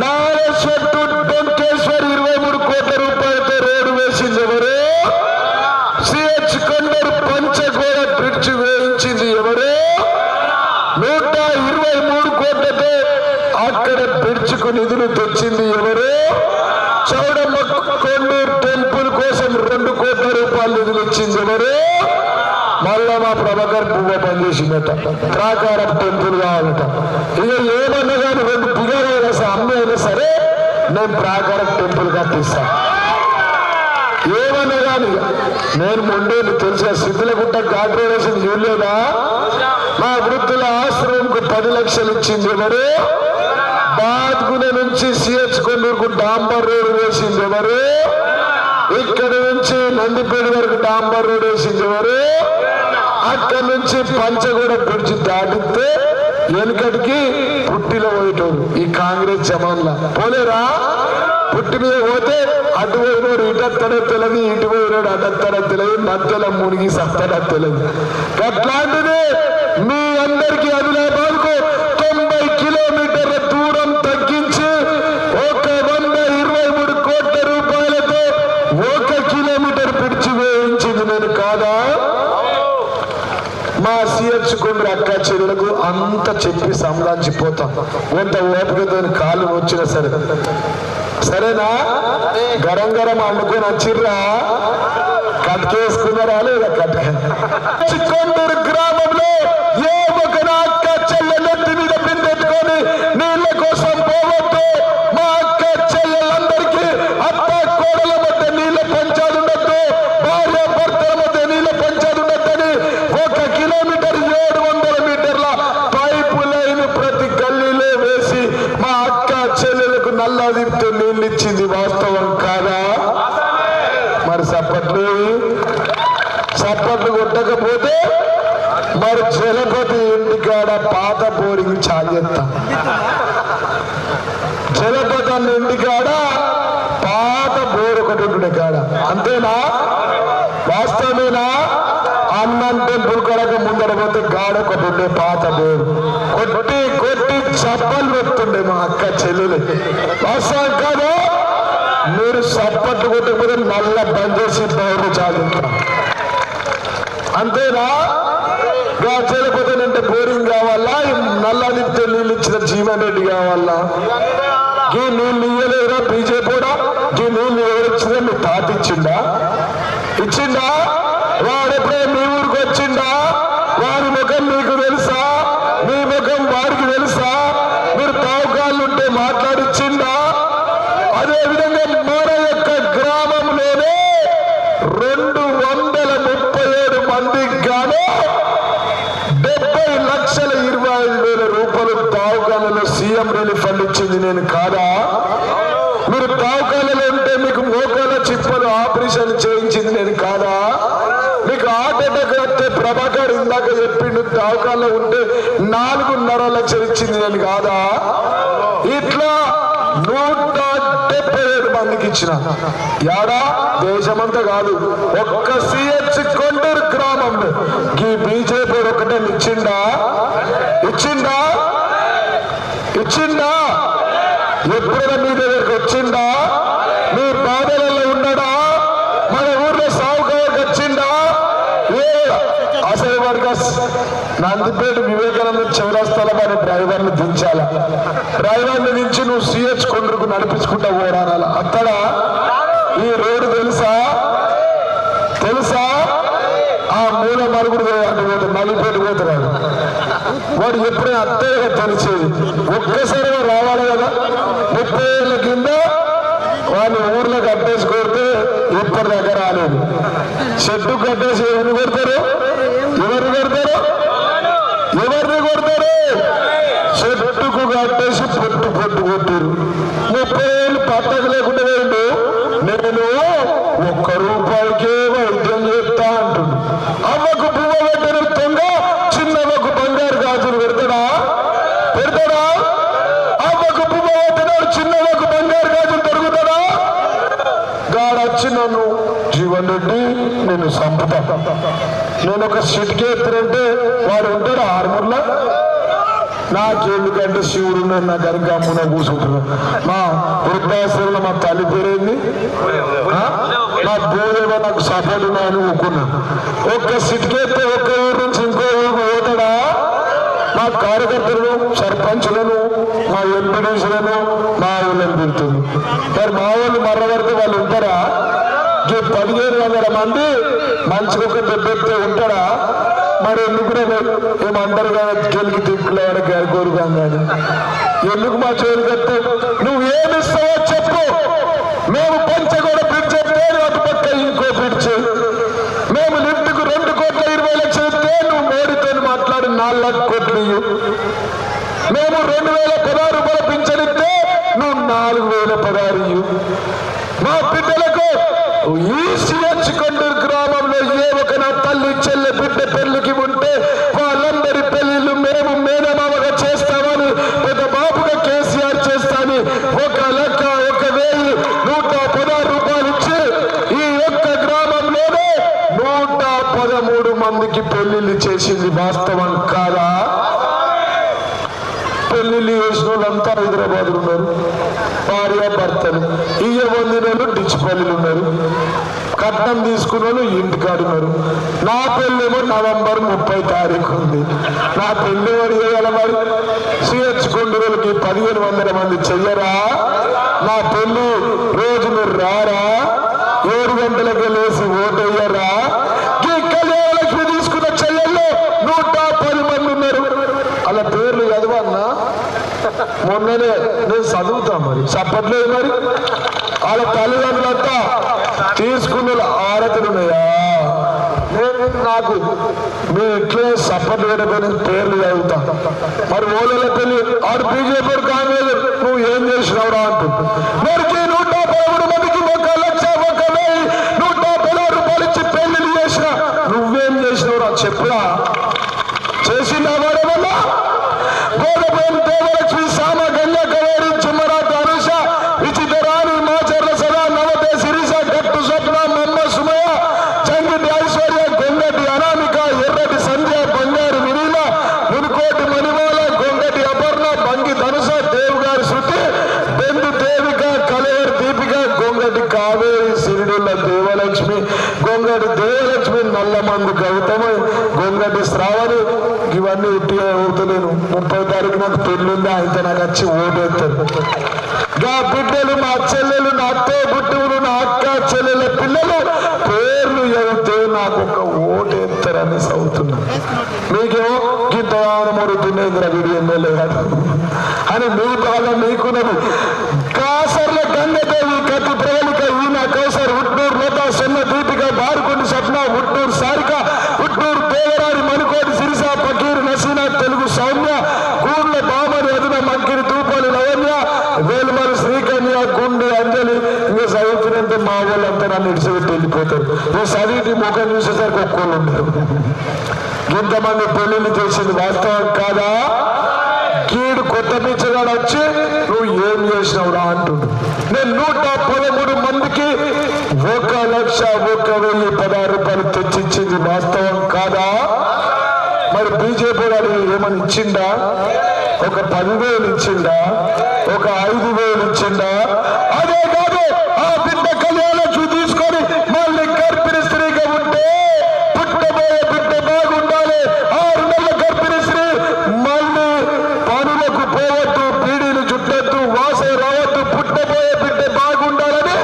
నాగేశ్వర్ టు డొంకేశ్వర్ 23 కోట్ల రూపాయలతో రోడ్డు వేసింది ఎవరు? సిహెచ్ కొండూరు పంచగోడ బ్రిడ్జ్ వేయించింది ఎవరు? 123 కోట్లతో అక్కడ బ్రిడ్జ్కు నిధులు తెచ్చింది ఎవరు? చౌడమ్మ కొండూరు టెంపుల్ కోసం 2 కోట్ల రూపాయలు నిధులు ఇచ్చింది ఎవరు? మళ్ళా మా ప్రభాకర్ పువ్వ పనిచేసిందట, ప్రాకారం టెంపుల్ కావాలట. ఇక ఏమన్నా కానీ 2 పిల్లలైనా సరే అమ్మ అయినా సరే నేను ప్రాకారం టెంపుల్ కట్టిస్తా. ఏమన్నా కానీ నేను ముందేది తెలుసా, సిద్ధులగుట్ట ఘాట్ వేసింది చూడలేదా? మా వృద్ధుల ఆశ్రమంకు 10 లక్షలు ఇచ్చింది ఎవరు? బాద్గున నుంచి సిహెచ్ కొండూరుకు డాంబర్ రోడ్ వేసింది ఎవరు? ఇక్కడ నుంచి నందిపేట వరకు డాంబర్ రోడ్ వేసింది ఎవరు? అక్కడి నుంచి పంచగూడ బ్రిడ్జ్ దాటితే వెనుకటికి పుట్టిలో పోయేటోడు ఈ కాంగ్రెస్ జమాన్లా పోలేరా? పుట్టి మీద పోతే అటు పోయినోడు ఇటత్తడో తెలియదు, ఇటు పోయినోడు అటత్తడో తెలియదు, మధ్యలో మునిగి సత్తడో తెలియదు. అట్లాంటిది మీ అందరికీ ఆదిలాబాద్కు 90 కిలోమీటర్ల దూరం తగ్గించి 123 కోట్ల రూపాయలతో 1 కిలోమీటర్ పిడిచి వేయించింది నేను కాదా? మా సిహెచ్ కొండూరు అక్క చెల్లెలకు అంత చెప్పి సంలాంచిపోతాం. కొంత ఓపికతో కాళ్ళు వచ్చినా సరే, సరేనా? గరం గరం అనుకుని వచ్చిర్రా, కట్కేసుకున్నారా లేదా? కొండూరు గ్రామంలో ఏ ఒక అక్క చెల్లెలెత్తి మీద బిందెట్టుకొని నీళ్ళ కోసం పోవద్దు. మా అక్క చెల్లెలందరికీ అత్త కోడల మధ్య నీళ్ళ పంచాలు ఉండద్దు, భార్య భర్తల మధ్య నీళ్ళ పంచాలు ఉండద్దని 1 కిలోమీటర్ 700 మీటర్ల పైపు లైన్ ప్రతి గల్లీలో వేసి మా అక్క చెల్లెలకు నల్లదిప్తో నీళ్ళు ఇచ్చింది. వాస్తవం కాదా? మరి సప్పట్లు కొట్టకపోతే మరి జలపతి ఇంటికాడ పాత బోరింగ్ చాలెత్తా. జలపతి అన్న ఇంటికాడ పాత బోర్ ఒకటి ఉంటుండే కాడ, అంతేనా? వాస్తవమేనా? అన్నం టెంపుల్ కడక ముందర పోతే గాడ ఒకటి ఉండే పాత బోరు, కొట్టి కొట్టి చప్పలు పెడుతుండే మా అక్క చెల్లెలు. వాస్తవం కాదు? మీరు సప్పట్లు కొట్టకపోతే నల్ల బంద్ చేసి బోర్లు చాలింటాం, అంతేనా? చేయలేకపోతేనంటే బోరింగ్ కావాలా? నల్ల నింపితే నీళ్ళు ఇచ్చిన జీవన్ రెడ్డి కావాలా? ఈ నీళ్ళు ఇయ్యలేదా బీజేపీడా? ఈ నీళ్ళు ఎవరిచ్చిందా? మీ తాత ఇచ్చిండా? వాడెప్పుడే మీ ఊరికి వచ్చిండా? వారి ముఖం మీకు తెలుసా? మీ ముఖం వారికి తెలుసా? మీరు తావుకాళ్ళు ఉంటే మాట్లాడిచ్చిండా? అదేవిధంగా మన యొక్క గ్రామంలోనే 237 మందికి గాను 70,25,000 రూపాయలు తావుకాలలో సీఎం రిలీఫ్ ఫండ్ ఇచ్చింది నేను కాదా? మీరు తావుకాలలో ఉంటే మీకు మోకాల చిప్పలు ఆపరేషన్ చేయించింది నేను కాదా? మీకు హార్ట్ అటాక్ వస్తే ప్రభాకర్ గారు ఇందాక చెప్పిండు దావకాల్లో ఉంటే 4.5 లక్షలు ఇచ్చింది నేను కాదా? ఇట్లా 177 మందికి ఇచ్చిన. యాడా దేశమంతా కాదు, ఒక్క సిహెచ్ కొండూరు గ్రామంలో ఈ బీజేపీ ఒకటే ఇచ్చిండా? ఎప్పుడైనా మీ దగ్గరికి వచ్చిందా? మీ బాధలలో ఉన్నాడా? మన ఊర్లో సాగుకాయకు వచ్చిందా? అసలు వాడికి నందిపేట వివేకానంద చౌరస్తాల వారి డ్రైవర్ని దించాల. డ్రైవర్ని దించి నువ్వు సిహెచ్ కొండకు నడిపించుకుంటా పోరాడాల. అత్తడా ఈ రోడ్డు తెలుసా? ఆ మూల మరుగుడు అంటే పోతే నల్లిపేట పోతున్నాడు. వాడు ఎప్పుడైనా అత్తగా తెలిసేది. ఒక్కసారి రావాలి కదా. 30 ఏళ్ళ కింద వాళ్ళు ఊర్లో కట్టేసి కొడితే ఇప్పటి దగ్గర రాలేదు. షెడ్డు కట్టేసి ఎవరిని కొడతారు? షెడ్డుకు కట్టేసి పొట్టు కొట్టారు. 30 ఏళ్ళు పట్టకు లేకుండా వేయండు. నేను ₹1 వైద్యం చేస్తా అంటుంది. అమ్మకు పువ్వు పెట్టిన దొంగ చిన్నమ్మకు బంగారు గాజులు పెడతాడా? అమ్మకు పువ్వు పెట్టినాడు చిన్నమ్మకు బంగారు గాజులు దొరుకుతాడా? గాడొచ్చి నన్ను జీవన్ రెడ్డి నేను చంపుతా, నేను ఒక సిట్కి ఎత్తునంటే వాడు ఉంటాడు ఆర్మూర్లో. నాకెందుకంటే శివుడు నా గరిక అమ్మున కూర్చుంటున్నాను. మా వృద్ధాశ్రమంలో మా తల్లి పేరేంది? నా బోధేమో నాకు సపోర్ట్ ఉన్నాయని ఊకున్నాను. ఒక్క సిట్కేస్తే ఒక్క ఊరు నుంచి ఇంకో ఊరికి పోతాడా? మా కార్యకర్తలను, సర్పంచులను, మా ఎంపీడీసీలను మా ఊళ్ళని పెడుతుంది. మరి మా వాళ్ళు మర్రవడితే వాళ్ళు ఉంటారా? 1500 మంది మంచిగా ఒక దెబ్బెత్తే ఉంటాడా? మరి ఎందుకు ఏమంటారు కదా, గెలికి దిక్కులేడు గోరుగాం కానీ ఎందుకు మా చేరుకెత్తే? నువ్వు ఏమిస్తావో చెప్పు. మేము పంచగూడ బ్రిడ్జ్ చెప్తే అటు పక్క ఇంకో బ్రిడ్జ్. మేము లిఫ్ట్కు 2,20,00,000 ఇస్తే నువ్వు మోడీతో మాట్లాడి 4,00,000 కోట్లు ఇయ్యు. మేము 2,016 రూపాయలు పింఛనిస్తే నువ్వు 4,016 ఇయ్యు. మా బిడ్డలకు ఈ సిహెచ్ కొండూరు గ్రామంలో ఏ ఒక నా తల్లి చెల్లె బిడ్డ పెళ్లికి ఉంటే వాళ్ళందరి పెళ్లిళ్ళు మేము మేనమామగా చేస్తామని పెద్ద బాబుగా కేసీఆర్ చేస్తాని 1,116 రూపాయలు ఇచ్చి ఈ ఒక్క గ్రామంలోనే 113 మందికి పెళ్లిళ్ళు చేసింది. వాస్తవం కాదా? పెళ్లిళ్ళు చేసిన వాళ్ళంతా హైదరాబాద్ ఉన్నారు. భార్య భర్తలు ఇయ్య పొందిన వాళ్ళు డిచ్చిపల్లిలు ఉన్నారు. కట్నం తీసుకున్న వాళ్ళు ఇంటికాడున్నారు. నా పెళ్ళేమో నవంబర్ 30 తారీఖు ఉంది. నా పెళ్లి వాడు చేయాల మరి సిహెచ్ కొండూరులకి 1,500 మంది చెయ్యరా? నా పెళ్లి రోజు మీరు రారా? 7 గంటలకి లేచి ఓటు వేయరా? ఈ కళ్యాణలక్ష్మి తీసుకున్న చెల్లెళ్ళు 110 మంది ఉన్నారు. అలా పేర్లు చదవన్నా? మొన్ననే నేను చదువుతా మరి చెప్పట్లేదు. మరి వాళ్ళ తల్లిదండ్రులంతా తీసుకున్న ఆరతులు ఉన్నాయా? నేను నాకు మీ ఇట్లే సపోర్ట్ వేయడం పేర్లు చదువుతా. మరి ఓళ్ళ పెళ్లి ఆడు బీజేపీ కాంగ్రెస్ నువ్వు ఏం చేసినావురా అంటుంది. మరి 113 మందికి 1,01,116 రూపాయలు ఇచ్చి పెళ్లిళ్ళు చేసిన నువ్వేం చేసినావురా చెప్పురా? చేసిందా వాడేమన్నా? గోడపేట దేవలక్ష్మి సామ గంగా కవేరి చుమ్మరాట అనుష విచితరాణి మాచర్ల సదా నవతే శిరీష గట్టు స్వప్న మమ్మ సుమయ చంగిటి ఐశ్వర్య గొంగటి అనామిక ఎర్రటి సంధ్య బంగారు విరీల మునుకోటి మణిమాల గొంగటి అపర్ణ బంగి ధనుష దేవుగారి శృతి బెందు దేవిక కలేరు దీపిక గొంగటి కావేరి సిరిడుల్ల దేవలక్ష్మి గొంగటి దేవలక్ష్మి నల్లమందు గౌతమ గొంగటి శ్రావణి. ఇవన్నీ ఉట్టిగా అవుతలేను. 30 తారీఖు నాకు పెళ్ళుంది. ఆయనతో నాకు వచ్చి ఓటేస్తారు. నా బిడ్డలు, మా చెల్లెలు, నా అత్తే బుట్టువులు, నా అక్క చెల్లెల పిల్లలు పేర్లు చదివితే నాకు ఒక ఓటేస్తారని చదువుతున్నా. మీకేమో గింతవానం మరుగుతున్నాయి వీడు ఎమ్మెల్యే కాదు అని మీ బాధ మీకున్నది. కాసర్ల గంగదేవి కత్తి ప్రేమిక ఈయన కౌసర్ ఉట్నూరు లత సొన్న దీపిక బారుకొండ స్వప్న ఉట్నూరు సారిక ఉట్నూరు దేవరారి మనుకోటి సిరిస పకీరు నసీనా తెలుగు సౌమ్య గూడ్ల బామని అదున మంకిరి తూపాలి లవణ్య వేలుమరి శ్రీకన్య గుండె అంజలి. ఇంకా చదువుతున్నంటే మా వాళ్ళంతా నన్ను ఇడిచిపెట్టి వెళ్ళిపోతారు. నేను చదివి ముఖం చూసేసరికి ఒక్కోళ్ళు ఉంటారు. ఇంతమంది పెళ్లిళ్ళు చేసింది వాస్తవం కాదా? కీడు కొత్త పిచ్చగాడు వచ్చి నువ్వు ఏం చేసినవురా అంటుండు. నేను 113 మందికి 1,01,16 రూపాయలు తెచ్చిచ్చింది వాస్తవం కాదా? మరి బీజేపీ వాడు ఏమని ఇచ్చిందా? ఒక 10,000 ఇచ్చిందా? ఒక 5,000 ఇచ్చిందా? అదే కాదు, ఆ బిడ్డ కళ్యాణం తీసుకొని మళ్ళీ గర్భిణీ స్త్రీగా ఉంటే పుట్టబోయే బిడ్డ బాగుండాలి. 6 నెలల గర్భిణీ స్త్రీ మళ్ళీ పనులకు పోవద్దు, పీడీలు చుట్టద్దు, వాసన రావద్దు, పుట్టబోయే బిడ్డ బాగుండాలని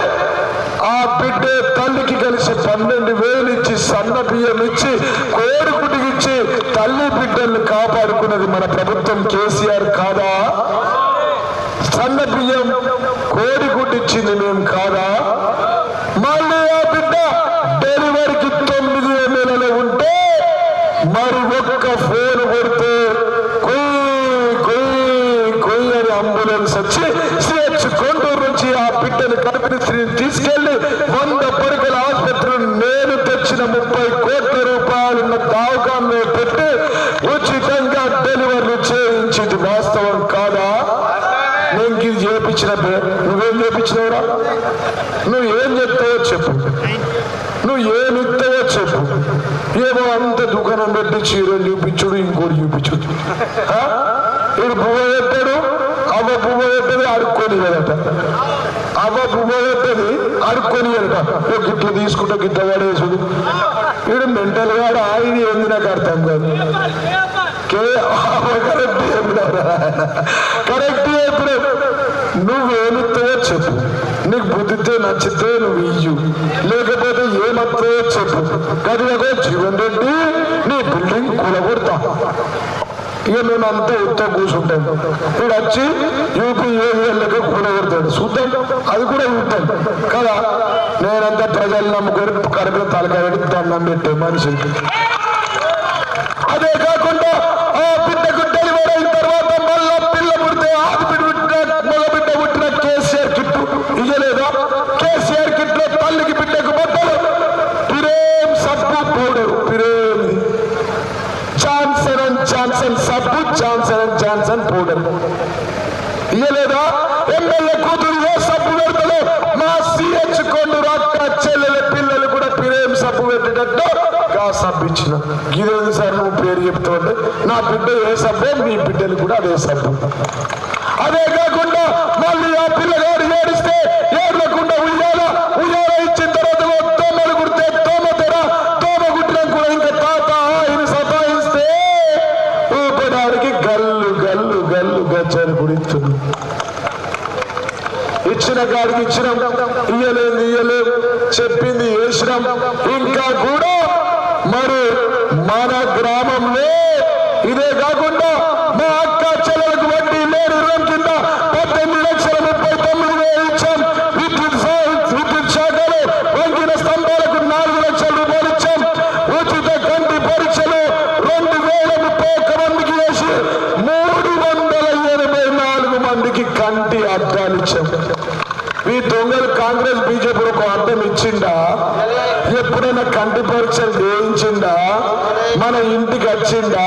ఆ బిడ్డ తల్లికి కలిసి 12,000 ఇచ్చి సన్న బియ్యం ఇచ్చి కోడిగుడ్డికిచ్చి తల్లి బిడ్డల్ని కాపాడుకున్నది మన ప్రభుత్వం కేసీఆర్ కాదా? సన్న బియ్యం కోడిగుడ్డిచ్చింది మేము కాదా? మళ్ళీ ఆ బిడ్డ డెలివరీకి 9 నెలలు ఉంటే మరి ఒక్క ఫోన్ కొడితే కొయ్యి అని అంబులెన్స్ వచ్చి సిహెచ్ కొండూరు నుంచి ఆ బిడ్డను గర్భిణీ స్త్రీని తీసుకెళ్లి 100 పడకల ఆసుపత్రులు నేను తెచ్చిన 30 కోట్ల రూపాయలున్న దావకాన్ని పెట్టి ఉచితంగా డెలివరీలు చేయించింది వాస్తవం కాదా? నేను ఇది చేయించిన నువ్వేం చేయించినవురా? నువ్వు ఏం చెప్తావో చెప్పు, నువ్వు ఏమి ఇస్తావో చెప్పు. ఏమో అంత దుకాణం పెట్టి చీరలు చూపించుడు, ఇంకోటి చూపించుడు. వీడు పువ్వ పెట్టాడు, అవ్వ పువ్వ పెట్టది అడుక్కొని కదట, అవ్వ పువ్వ పెట్టది అడుక్కొని కదట. గిట్ల తీసుకుంటా గిట్ల పడేసుడు. వీడు మెంటల్ గాడు. ఆయన ఏంది నాకు అర్థం కాదు. కరెక్ట్ ఎప్పుడు నువ్వేమిస్తావో చెప్పు. నీకు బుద్ధితే నచ్చితే నువ్వు ఇయ్యు, లేకపోతే ఏమత్తావో చెప్పు. గదిలో జీవన్ రెడ్డి నీ బిల్డింగ్ కూలగొడతా. ఇక మేము అంతా ఉత్తా కూర్చుంటాం. వీడు వచ్చి యూపీ ఏరియాలకి కూలగొడతాడు. చూద్దాం, అది కూడా చూద్దాం కదా. నేనంతా ప్రజలు నమ్ముకొని కడుపులో తలకాయ దండం పెట్టే మనిషికి. అదే కాకుండా ఆ బిడ్డకు డెలివరీ అయిన తర్వాత మళ్ళా పిల్ల పుడితే మగ బిడ్డ పుట్టిన కేసీఆర్ కిట్టు ఇయ్యలేదా? కేసీఆర్ కిట్లో తల్లికి బిడ్డకు బట్టలు పిరేం సబ్బు పౌడర్, పిరేం జాన్సన్ అండ్ జాన్సన్ సబ్బు, జాన్సన్ అండ్ జాన్సన్ పౌడర్ ఇయ్యలేదా? ఎమ్మెల్యే కూతురు ఏ సబ్బు పెడతాడు? మా సిహెచ్ కొండూరు అక్క చెల్లెల పిల్లలు కూడా పిరేం సబ్బు పెట్టేటట్టు సబ్బు ఇచ్చిన. ఇదేంది సార్ నువ్వు పేరు చెప్తావంటే, నా బిడ్డ ఏ సబ్బే మీ బిడ్డలు కూడా అదే సబ్బు. అదే కాకుండా మళ్ళీ ఆ పిల్లగాడు ఏడిస్తే ఏడకుండా ఉయ్యాల ఇచ్చిన తర్వాత తోమలు కుడితే తోమ తెర, తోమ కుట్టిన కూడా ఇంకా తాత ఆయన సతాయిస్తే ఊపడానికి గల్లు గల్లు గల్లు గచ్చారు కుడిస్తుంది. ఇచ్చిన కాడికి ఇచ్చినాం, ఇయ్యలేదు చెప్పింది వేసినాం. ఇంకా కూడా మరి మన గ్రామంలో ఇదే కాకుండా మా అక్క చెల్లెలకు వడ్డీ లేని రుణం కింద 18,39,000 ఇచ్చాం. విద్యుత్ శాఖలో వంగిన స్తంభాలకు 4 లక్షల రూపాయలు ఇచ్చాం. ఉచిత కంటి పరీక్షలు 2,031 మందికి వేసి 384 మందికి కంటి అద్దాలు ఇచ్చాం. ఈ దొంగలు కాంగ్రెస్ బీజేపీ ఒక అర్థం ఇచ్చిందా? ఎప్పుడైనా కంటి పరీక్షలు చేయించిందా? మన ఇంటికి వచ్చిందా?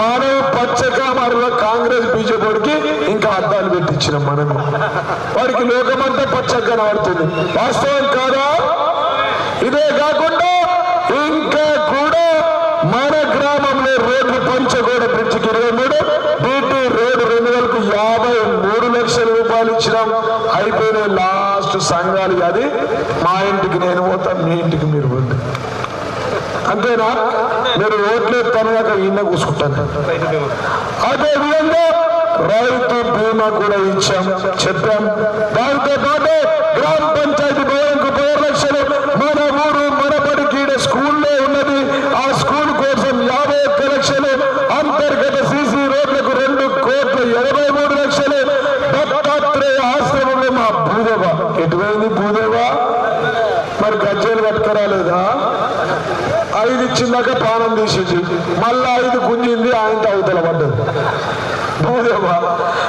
మనం పచ్చకామరులో కాంగ్రెస్ బీజేపీకి ఇంకా అద్దాలు పెట్టించినాం. మనము వాడికి లోకమంతా పచ్చగా కనబడుతుంది. వాస్తవం కాదా? ఇదే కాకుండా ఇంకా కూడా మన గ్రామంలో రోడ్లు పంచగోడ బ్రిడ్జికి 23, బీటీ రోడ్డు 2,53 లక్షల రూపాయలు ఇచ్చినాం. అయిపోయినాయి లాస్ట్ సంఘాలు. అది మా ఇంటికి నేను పోతాను, మీ ఇంటికి మీరు పోండి. అంతేనా? మీరు ఓట్లు ఎత్తాక ఈయన కూసుకుంటాను. అదే విధంగా రైతు బీమా కూడా ఇచ్చాం, చెప్పాం. దాంతో పాటు గ్రామ పంచాయతీ భవన్కు 10 లక్షలు. మన ఊరు మనబడి కీడ స్కూల్లో ఉన్నది. ఆ స్కూల్ కోసం 51 లక్షలు. అంతర్గత సీసీ రోడ్లకు 2,83 లక్షలు. దత్తాత్రేయ ఆశ్రమంలో మా భూదేవ ఎటువైంది? భూదేవ మరి గజ్జలు పట్టుకురాలేదా? 5 ఇచ్చిందాక ప్రాణం తీసింది, మళ్ళా 5 గుంజింది, ఆయనతో అవతల పడ్డది. భూదేవ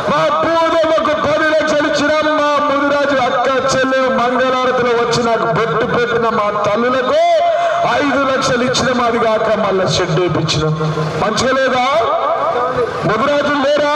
మా భూదేవకు 10 లక్షలు ఇచ్చినాం. మా ముదిరాజు అక్క చెల్లె మంగళారతిలో వచ్చి నాకు బొట్టు పెట్టిన మా తల్లులకు 5 లక్షలు ఇచ్చినాం, అది కాక మళ్ళా షెడ్ వేయించినాం. మంచిగా లేదా? ముదిరాజులు లేరా?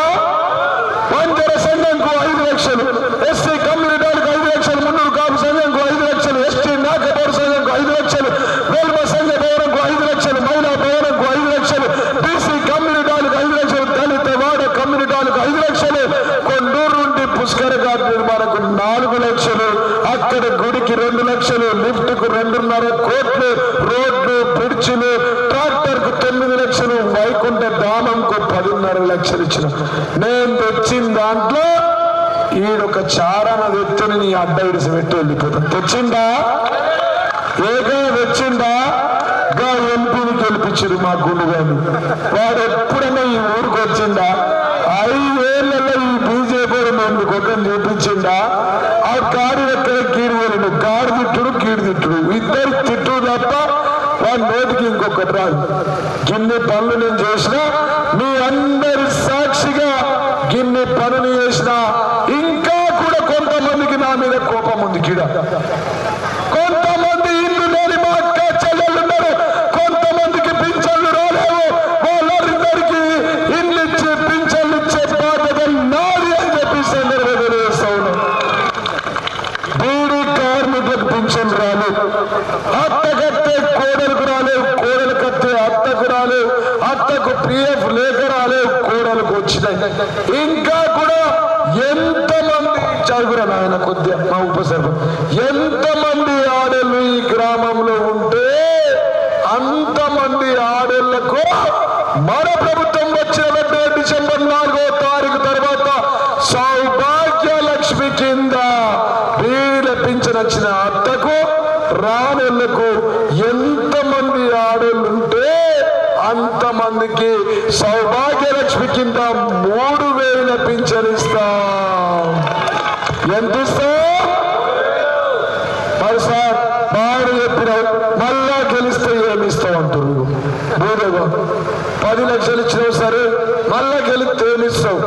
వంజర సంఘంకు 5 లక్షలు, ఎస్సీ కమ్యూనిటీలకు 5 లక్షలు, మున్నూరు కాపు సంఘంకు 5 లక్షలు, ఎస్టీ నాగపౌర సంఘంకు 5 లక్షలు, వేల్మ సంఘ భవనంకు 5 లక్షలు, మహిళా భవనంకు 5 లక్షలు, బీసీ కమ్యూనిటీలకు 5 లక్షలు, దళిత వాడ కమ్యూనిటీలకు 5 లక్షలు, కొండూరు నుండి పుష్కర ఘాట్ నిర్మాణకు 4 లక్షలు, అక్కడ గుడికి 2 లక్షలు, లిఫ్ట్ కు 2.5 కోట్లు, రోడ్లు బ్రిడ్జిలు ట్రాక్టర్ కు 9 లక్షలు, వైకుంఠ ధామంకు 10.5 లక్షలు ఇచ్చిన. నేను తెచ్చిన దాంట్లో ఈడొక చారణ వ్యక్తిని నీ అడ్డ ఇడిసి పెట్టి వెళ్ళిపోతాను. తెచ్చిందా? ఏగా తెచ్చిందా? గా ఎంపీని గెలిపించారు మా గుండు గారు. వాడు ఎప్పుడైనా ఈ ఊరికి వచ్చిందా? 5 ఏళ్లలో ఈ బీజేపీ మేము కొట్టని చూపించిందా? ఆ కారు ఎక్కడ కీడు వెళ్ళిండు, కారు తిట్టుడు కీడు తిట్టుడు, ఇద్దరు తిట్టుడు తప్ప వాడి నోటికి ఇంకొకటి రాదు. గిన్నె పనులు నేను చేసినా, మీ అందరి సాక్షిగా గిన్నె పనులు చేసినా, ఇంకా కూడా కొంతమందికి నా మీద కోపం ఉంది. కీడ కొంతమంది ఇల్లు లేని మా అక్క చెల్లెళ్ళు ఉన్నారు, కొంతమందికి పింఛన్లు రాలేవు, వాళ్ళందరికీ ఇల్లు ఇచ్చి పింఛన్లు ఇచ్చే బాధ్యత నాది అని చెప్పి సందర్భంగా తెలియజేస్తా ఉన్నాను. బీడీ కార్మికులకు పింఛన్ రాలేదు, అత్త కట్టే కోడలకు రాలేవు, కోడలు కట్టే అత్తకు రాలేవు, అత్తకు పిఎఫ్ లేఖ రాలేవు, కోడలకు వచ్చినాయి. ఇంకా కూడా ఎంతమంది చదువురా నాయన కొద్దిగా మా ఉపసర్పంచ్, ఎంతమంది ఆడళ్ళు ఈ గ్రామంలో ఉంటే అంతమంది ఆడళ్లకు మన ప్రభుత్వం వచ్చిన వెంటనే డిసెంబర్ 4వ తారీఖు తర్వాత సౌభాగ్య లక్ష్మి కింద వీళ్ళ పింఛన్ వచ్చిన అత్తకు రాణులకు ఎంతమంది ఆడళ్ళుంటే అంతమందికి సౌభాగ్యలక్ష్మి కింద 3,000 పింఛన్ ఇస్తాం. ఎంత ఇస్తాం? మరి సార్ బాగా చెప్పిన మళ్ళా గెలిస్తే ఏమి ఇస్తాం అంటారు. బోధగా 10 లక్షలు ఇచ్చినావు సరే, మళ్ళా గెలిస్తే ఏమి ఇస్తావు?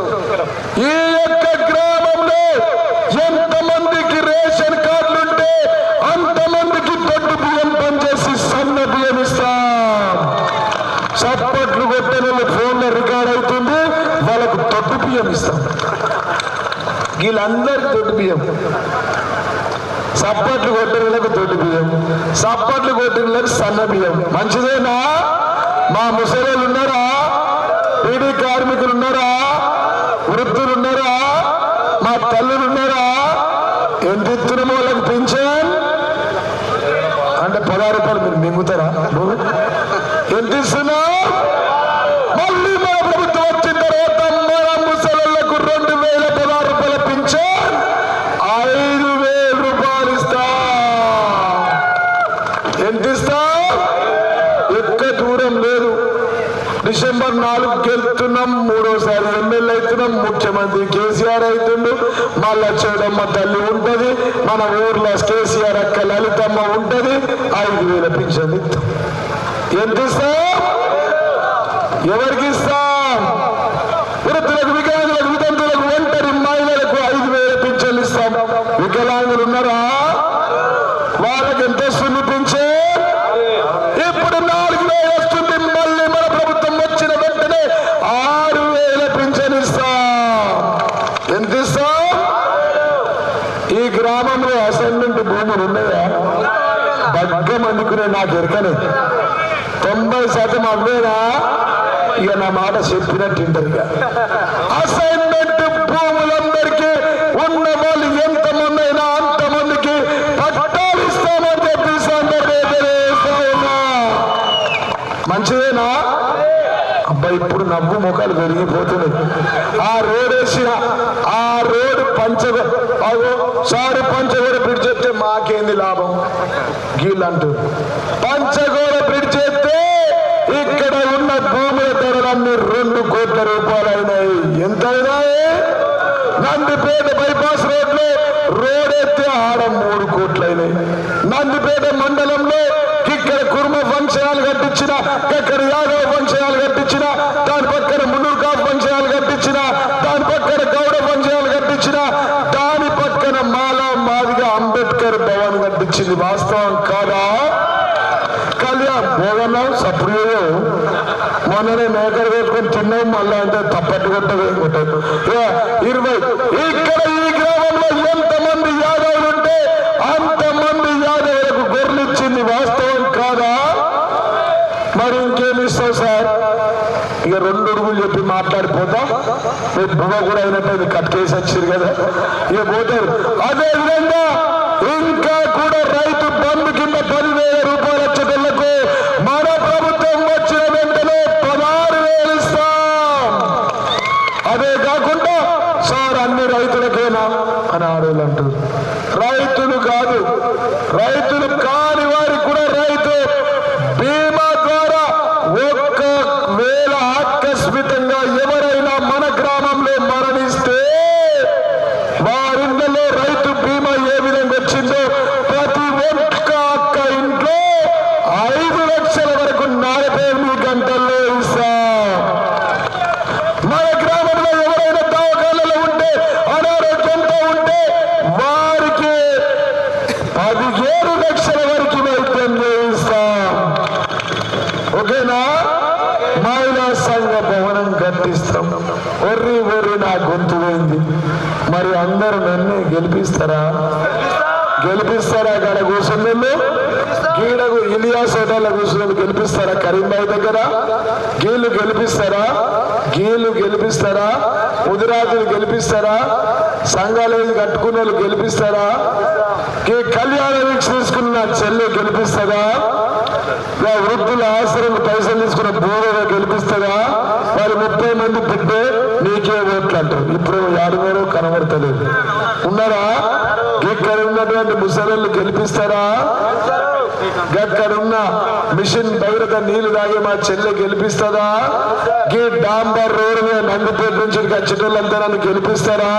ఈ యొక్క గ్రామంలో ఎంతమందికి రేషన్ కార్డులుంటే అంతమందికి దొడ్డు బియ్యం పనిచేసి సన్న బియ్యం ఇస్తాం. చప్పట్లు కొట్టిన ఫోన్లో రికార్డ్ అవుతుంది, వాళ్ళకు దొడ్డు బియ్యం ఇస్తాం. వీళ్ళందరికి దొడ్డు బియ్యం, చప్పట్లు కొట్టినలకు దొడ్డు బియ్యం, చప్పట్లు కొట్టినలకు సన్న బియ్యం. మంచిదేనా? మా ముసలోళ్ళు ఉన్నారా? పీడీ కార్మికులు ఉన్నారా? వృద్ధులు ఉన్నారా? మా తల్లులు ఉన్నారా? ఎంత ఇస్తున్న వాళ్ళకి పింఛన్ అంటే 16 రూపాయలు మీరు మింగుతారా? ఎంత ఇస్తున్నా? మళ్ళీ మన ప్రభుత్వం వచ్చిన తర్వాత మన ముసలకు 2,016 రూపాయల పింఛన్ 5,000 రూపాయలు ఇస్తా. ఎంత ఇస్తా? ఎక్క దూరం లేదు. డిసెంబర్ 4 గెలుతున్నాం, 3వసారి ఎమ్మెల్యే అవుతున్నాం, ముఖ్యమంత్రి కేసీఆర్ అవుతుండు, మళ్ళా చూడమ్మ తల్లి ఉంటది, మన ఊర్లో కేసీఆర్ అక్క లలితమ్మ ఉంటది, 5,000 పింఛన్ ఇస్తాం. ఎంత ఇస్తాం? ఎవరికి ఇస్తాం? వృద్ధులకు, వికలాంగులకు, వితంతులకు, ఒంటరి మహిళలకు 5,000 పింఛన్లు ఇస్తాం. వికలాంగులు ఉన్నారా? వాళ్ళకి ఎంత వస్తుంది పింఛన్? ఇప్పుడు 4,000 వస్తుంది. మళ్ళీ మన ప్రభుత్వం వచ్చిన వెంటనే 6,000 పింఛన్ ఇస్తాం. ఎంత ఇస్తాం? ఈ గ్రామంలో అసైన్మెంట్ భూములు ఉన్నాయా? బగ్గం అందుకునే నాకు ఎరకనే 90% అవ్వేనా? ఇక నా మాట చెప్పినట్టు అసైన్మెంట్ భూములందరికీ ఉన్న వాళ్ళు ఎంతమంది అయినా అంతమందికి పట్టాలు ఇస్తామని చెప్పి సందర్భంగా. మంచిదేనా? అబ్బాయి ఇప్పుడు నవ్వు ముఖాలు పెరిగిపోతున్నాయి. ఆ రోడ్ వేసిన ఆ రోడ్డు పంచగోడ బ్రిడ్జ్ చేస్తే మాకేంది లాభం? గీళ్ళంటూ పంచగోడ బ్రిడ్జ్ చేస్తే ఇక్కడ ఉన్న భూముల ధరలన్నీ 2 కోట్ల రూపాయలు అయినాయి. ఎంత అయినాయి? నందిపేట బైపాస్ రోడ్లో రోడ్ ఎత్తే ఆడ 3 కోట్లు అయినాయి. నందిపేట మండలంలో ఇక్కడ కుర్మ ఫంక్షన్ హాల్ కట్టించిన, ఇక్కడ యాదవ ఫంక్షన్ హాల్ కట్టించిన, దాని పక్కన మున్నూరు కాపు ఫంక్షన్ హాల్ కట్టించిన, దాని పక్కన గౌడ ఫంక్షన్ హాల్ కట్టించిన, దాని పక్కన మాదిగా అంబేద్కర్ భవన్ కట్టించింది. వాస్తవం కాదా? మొన్ననే మేకలు పెట్టుకొని తిన్నాం మళ్ళా అంటే తప్పట్టు కొట్టదు 20 ఇక్కడ ఈ గ్రామంలో ఎంతమంది యాదవులు ఉంటే అంతమంది యాదవులకు గొర్రెలు ఇచ్చింది వాస్తవం కాదా? మరి ఇంకేమి ఇస్తాం సార్? ఇక 2 అడుగులు చెప్పి మాట్లాడిపోతాం. మీరు బువ్వ కూడా అయినట్టు కట్కేసి వచ్చారు కదా, ఇక పోతారు. అదే విధంగా ఇంకా కూడా రైతు బంధు కింద 10,000 రూపాయలు వచ్చేటలకు మన ప్రభుత్వం వచ్చిన వెంటనే 16,000 ఇస్తాం. అదే కాకుండా సార్ అన్ని రైతులకేనా అని ఆడవాళ్ళు అంటారు. రైతులు కాదు, రైతులు కాని వారికి కూడా రైతు బీమా ద్వారా 1,000 ఆకస్మికంగా ఎవరైనా మన గ్రామంలో మరణిస్తే వారింట్లో రైతు బీమా ఏ విధంగా వచ్చిందో ప్రతి ఒక్క ఇంట్లో 5 లక్షల వరకు 48 గంటల్లో ఇస్తాం. మన గ్రామంలో ఎవరైనా దవాఖానాలో ఉంటే అనారోగ్యంతో ఉంటే వారికి 17 లక్షల వరకు వైద్యం చేయిస్తాం. ఓకేనా? మహిళా సంఘ భవనం కట్టిస్తాం. ఒర్రి నా గొంతు పోయింది. మరి అందరూ నన్ను గెలిపిస్తారా? గెలిపిస్తారా? గడ కూర్చున్నోళ్ళు గీడకు ఇలియాస్ హోటల్లో కూర్చున్న గెలిపిస్తారా? కరీంబాయి దగ్గర గీళ్ళు గెలిపిస్తారా? గెలిపిస్తారా? ముదిరాజులు గెలిపిస్తారా? సంఘాలు కట్టుకున్న వాళ్ళు గెలిపిస్తారా? కళ్యాణ వీక్ష తీసుకున్న చెల్లె గెలిపిస్తారా? వృద్ధుల ఆశ్రమం పైసలు తీసుకున్న బోధగా గెలిపిస్తారా? వారు 30 మంది పెట్టే నీకే ఓట్లు అంటారు. ఇప్పుడు 7 కనబడతలేదు. ఉన్నారా? ఇక్కడ ఉన్నటువంటి ముసలిళ్ళు గెలిపిస్తారా? అక్కడున్న మిషన్ భగీరథ నీళ్లు తాగే మా చెల్లె గెలిపిస్తారా? గీ డాంబర్ రోడ్ మీద నందిపేట నుంచి వచ్చేటోళ్ళంతా నన్ను గెలిపిస్తారా?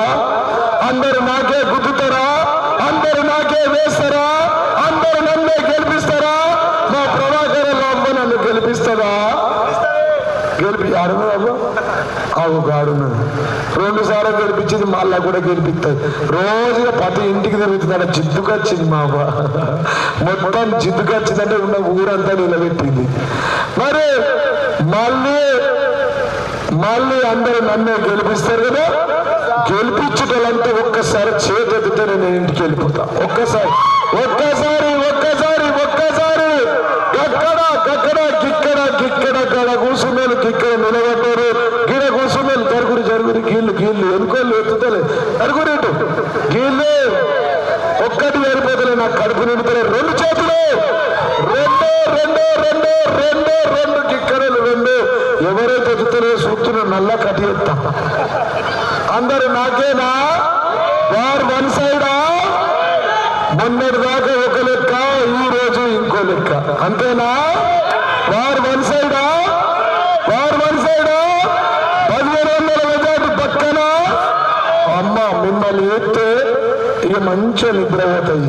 అందరు నాకే గుద్దుతారా? అందరు నాకే వేస్తారా? అందరు నన్నే గెలిపిస్తారా? మా ప్రభాకర రామ్మ నన్ను గెలిపిస్తారా? ఆడున్నది 2 సార్లు గెలిపించింది, మళ్ళా కూడా గెలిపిస్తుంది. రోజుగా ప్రతి ఇంటికి తిరుగుతుంది. జిద్దుకొచ్చింది మా మొత్తం జిద్దుకొచ్చిందంటే ఉన్న ఊరంతా నిలబెట్టింది. మరి మళ్ళీ అందరూ నన్నే గెలిపిస్తారు కదా. గెలిపించుటలంతా ఒక్కసారి చేతెత్తితే నేను ఇంటికి వెళ్ళిపోతా. ఒక్కసారి అక్కడ కూర్చున్నారు, ఇక్కడ నిలబడ్డారు. గిడ కూర్చున్నారు, జరుగురు గీళ్ళు ఎనుకోళ్ళు ఎత్తుతలే జరుగురేటు గీళ్ళు ఒక్కటి వేరిపోతలే. నాకు కడుపు నిండుతలే. 2 చేతులు 2 కిక్కడలు 2 ఎవరైతే ఎత్తుతలే చూస్తున్నా నల్ల కటి ఎత్తా. అందరు నాకేనా? వారు 1 సైడా? మొన్నటి దాకా ఒక లెక్క, ఈ రోజు ఇంకో లెక్క. అంతేనా? వారు 1 సైడా? 1500 మెజార్టీ పక్కన. అమ్మ మిమ్మల్ని ఎత్తే ఇక మంచిగా నిద్రపోతాయి.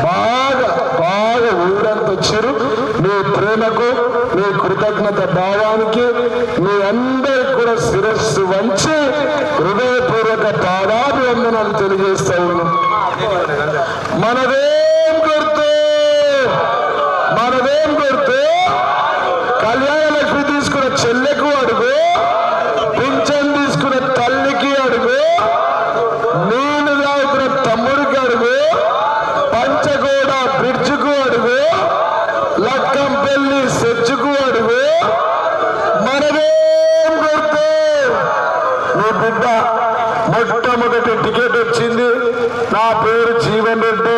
బాగా ఊరంతా వచ్చారు. మీ ప్రేమకు, మీ కృతజ్ఞత భావానికి మీ అందరికి కూడా శిరస్సు వంచి హృదయపూర్వక పాదాభివందనాలు తెలియజేస్తా ఉన్నాం. మనదేం గుర్తు? కళ్యాణ లక్ష్మి తీసుకున్న చెల్లెకు అడుగు, పింఛన్ తీసుకున్న తల్లికి అడుగు, నీళ్లు తాగుతున్న తమ్ముడికి అడుగు, పంచగోడ బ్రిడ్జ్కు అడుగు, లక్కంపల్లి సెచ్చుకు అడుగు. మనదేం గుర్తు? నీ బిడ్డ మొట్టమొదటి టికెట్ వచ్చింది. నా పేరు జీవన్ రెడ్డి,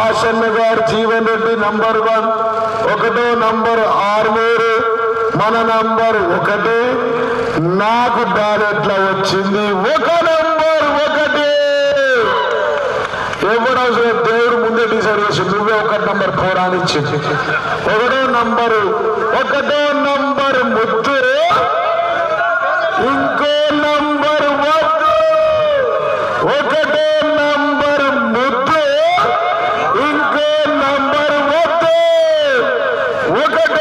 ఆశన్న గారు జీవన్ రెడ్డి నంబర్ 1. 1వ నంబర్ ఆర్మూరు, మన నంబర్ 1. నాకు బ్యాలెట్లో వచ్చింది 1 నంబర్ 1. ఎవడవసరం దేవుడు ముందే డిసైడ్ చేసి నువ్వే 1 నంబర్ పోరానిచ్చింది. 1వ నంబరు ముద్దు, ఇంకో నంబర్ వద్దు. 1వ నంబర్ ముద్దు, ఇంకో నంబర్ వద్దు. 1వ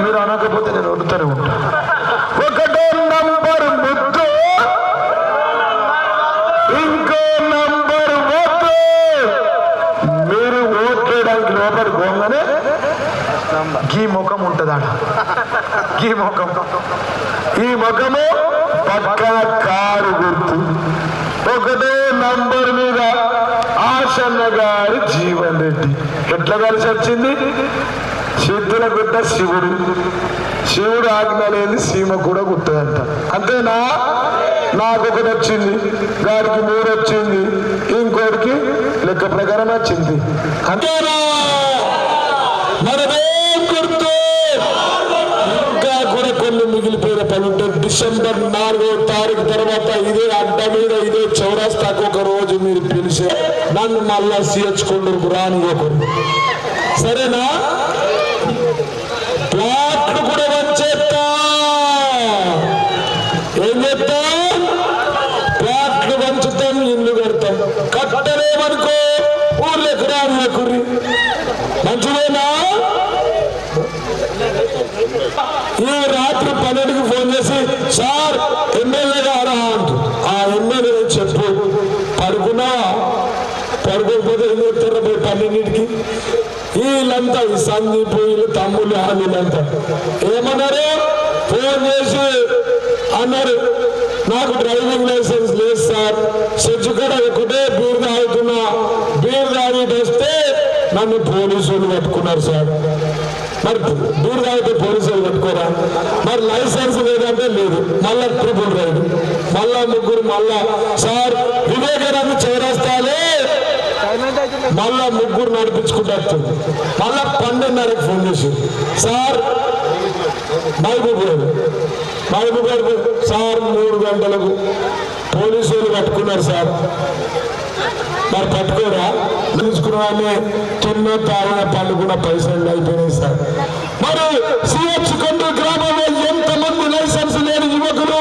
మీరు అనకపోతే నేను వండుతూనే ఉంటాను. 1వ నంబర్ ముద్దు, ఇంకో నంబర్ వద్దు. మీరు ఓట్లేయడానికి లోపలికి పోగానే గీ ముఖం ఉంటుందా? గీ ముఖం ఈ ముఖము పక్కన కారు గుర్తు, ఒకటే నంబర్ మీద ఆశన్న గారి జీవన్ రెడ్డి. ఎట్లా కలిసి వచ్చింది? సిద్ధుల గుట్ట శివుడు, శివుడు ఆజ్ఞ లేని సీమ కూడా గుట్టదంట. అంతేనా? నాకు ఒకటి వచ్చింది, గారికి 3 వచ్చింది, ఇంకోటికి లెక్క ప్రకారం వచ్చింది. అంతేనా? మనమేం గుర్తు? ఇంకా కూడా కొన్ని మిగిలిపోయిన పని ఉంటే డిసెంబర్ 4వ తారీఖు తర్వాత ఇదే అడ్డ మీద ఇదే చౌరాస్తాకు ఒక రోజు మీరు పిలిచి నన్ను మళ్ళా సీఎచ్కొండూరుకు రానివ్వకూడదు. సరేనా? ప్లాట్లు కూడా వచ్చేస్తా. ఏం చేస్తాం? ప్లాట్లు పంచుతాం, ఇల్లు కడతాం. కట్టలేమనుకో ఊర్లోకి రానివ్వకుర్రి. మంచిదేనా? ఈ రాత్రి 12కి ఫోన్ చేసి సార్ ఎమ్మెల్యే గారా అంటూ ఆ ఎమ్మెల్యే చెప్పు. పడుకోకపోతే ఏం చెప్తారా? 12కి వీళ్ళంతా ఈ సందీప్ వీళ్ళు తమ్ముళ్ళు వీళ్ళంతా ఏమన్నారు? ఫోన్ చేసి అన్నారు, నాకు డ్రైవింగ్ లైసెన్స్ లేదు సార్, సెజ్జు కూడా ఒకటే బీర్ తాగుతున్నా, బీర్ తాగిட்டு వస్తే నన్ను పోలీసులు పట్టుకున్నారు సార్. మరి బీర్ తాగితే పోలీసులు పట్టుకోరా? మరి లైసెన్స్ లేదంటే లేదు. మళ్ళా ట్రిపుల్ రైడ్, మళ్ళా ముగ్గురు, మళ్ళా సార్ వివేకానంద చౌరస్తాలే మళ్ళా ముగ్గురు నడిపించుకుంటూ మళ్ళా 12:30కి ఫోన్ చేసి సార్ మహబూబ్ గారు సార్ 3 గంటలకు పోలీసులు పట్టుకున్నారు సార్. మరి పట్టుకోరా? తీసుకున్నామే తిన్న తాగిన పండుకున్న పైసలు అయిపోయినాయి సార్. మరి సీఎచ్కొండూరు గ్రామంలో ఎంతమంది లైసెన్స్ లేని యువకులు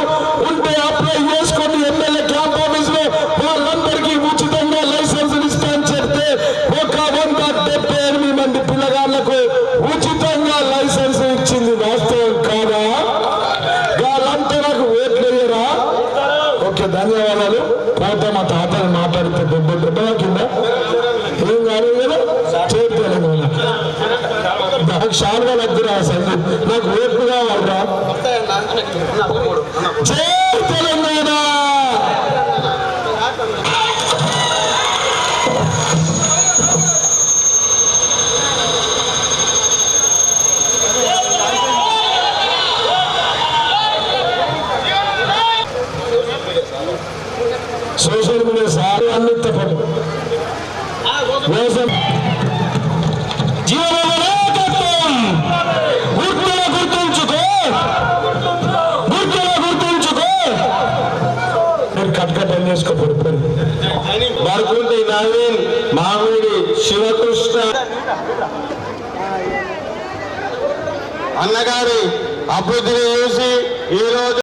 ఉంటే అప్లై చేసుకొని ఎమ్మెల్యే క్యాంప్ ఆఫీస్ లో వాళ్ళందరికీ ఉచితంగా లైసెన్సులు ఇస్తామని చెప్తే 178 మంది పిల్లగాళ్లకు ఉచితంగా లైసెన్స్ ఇచ్చింది. వాస్తవం కాదా? వాళ్ళంతా నాకు ఓట్లు వేయరా? ఓకే, ధన్యవాదాలు. పోతే మా తాతని మాట్లాడితే దెబ్బ కింద ఏం కాదు కదా. చేతి తెలంగాణ నాకు షాల్వాలు వద్దురా సందీప్, నాకు ఓట్లు కావాలరా. జై తెలంగాణ. సోషల్ మీడియా సార్ అన్ని తప్పదు. గుర్తుంచుకో. కట్కట్ అని చేసుకోబడి బడుకుంటే నవీన్, మామిడి, శివకృష్ణ
అన్నగారి అభివృద్ధిని చూసి ఈరోజు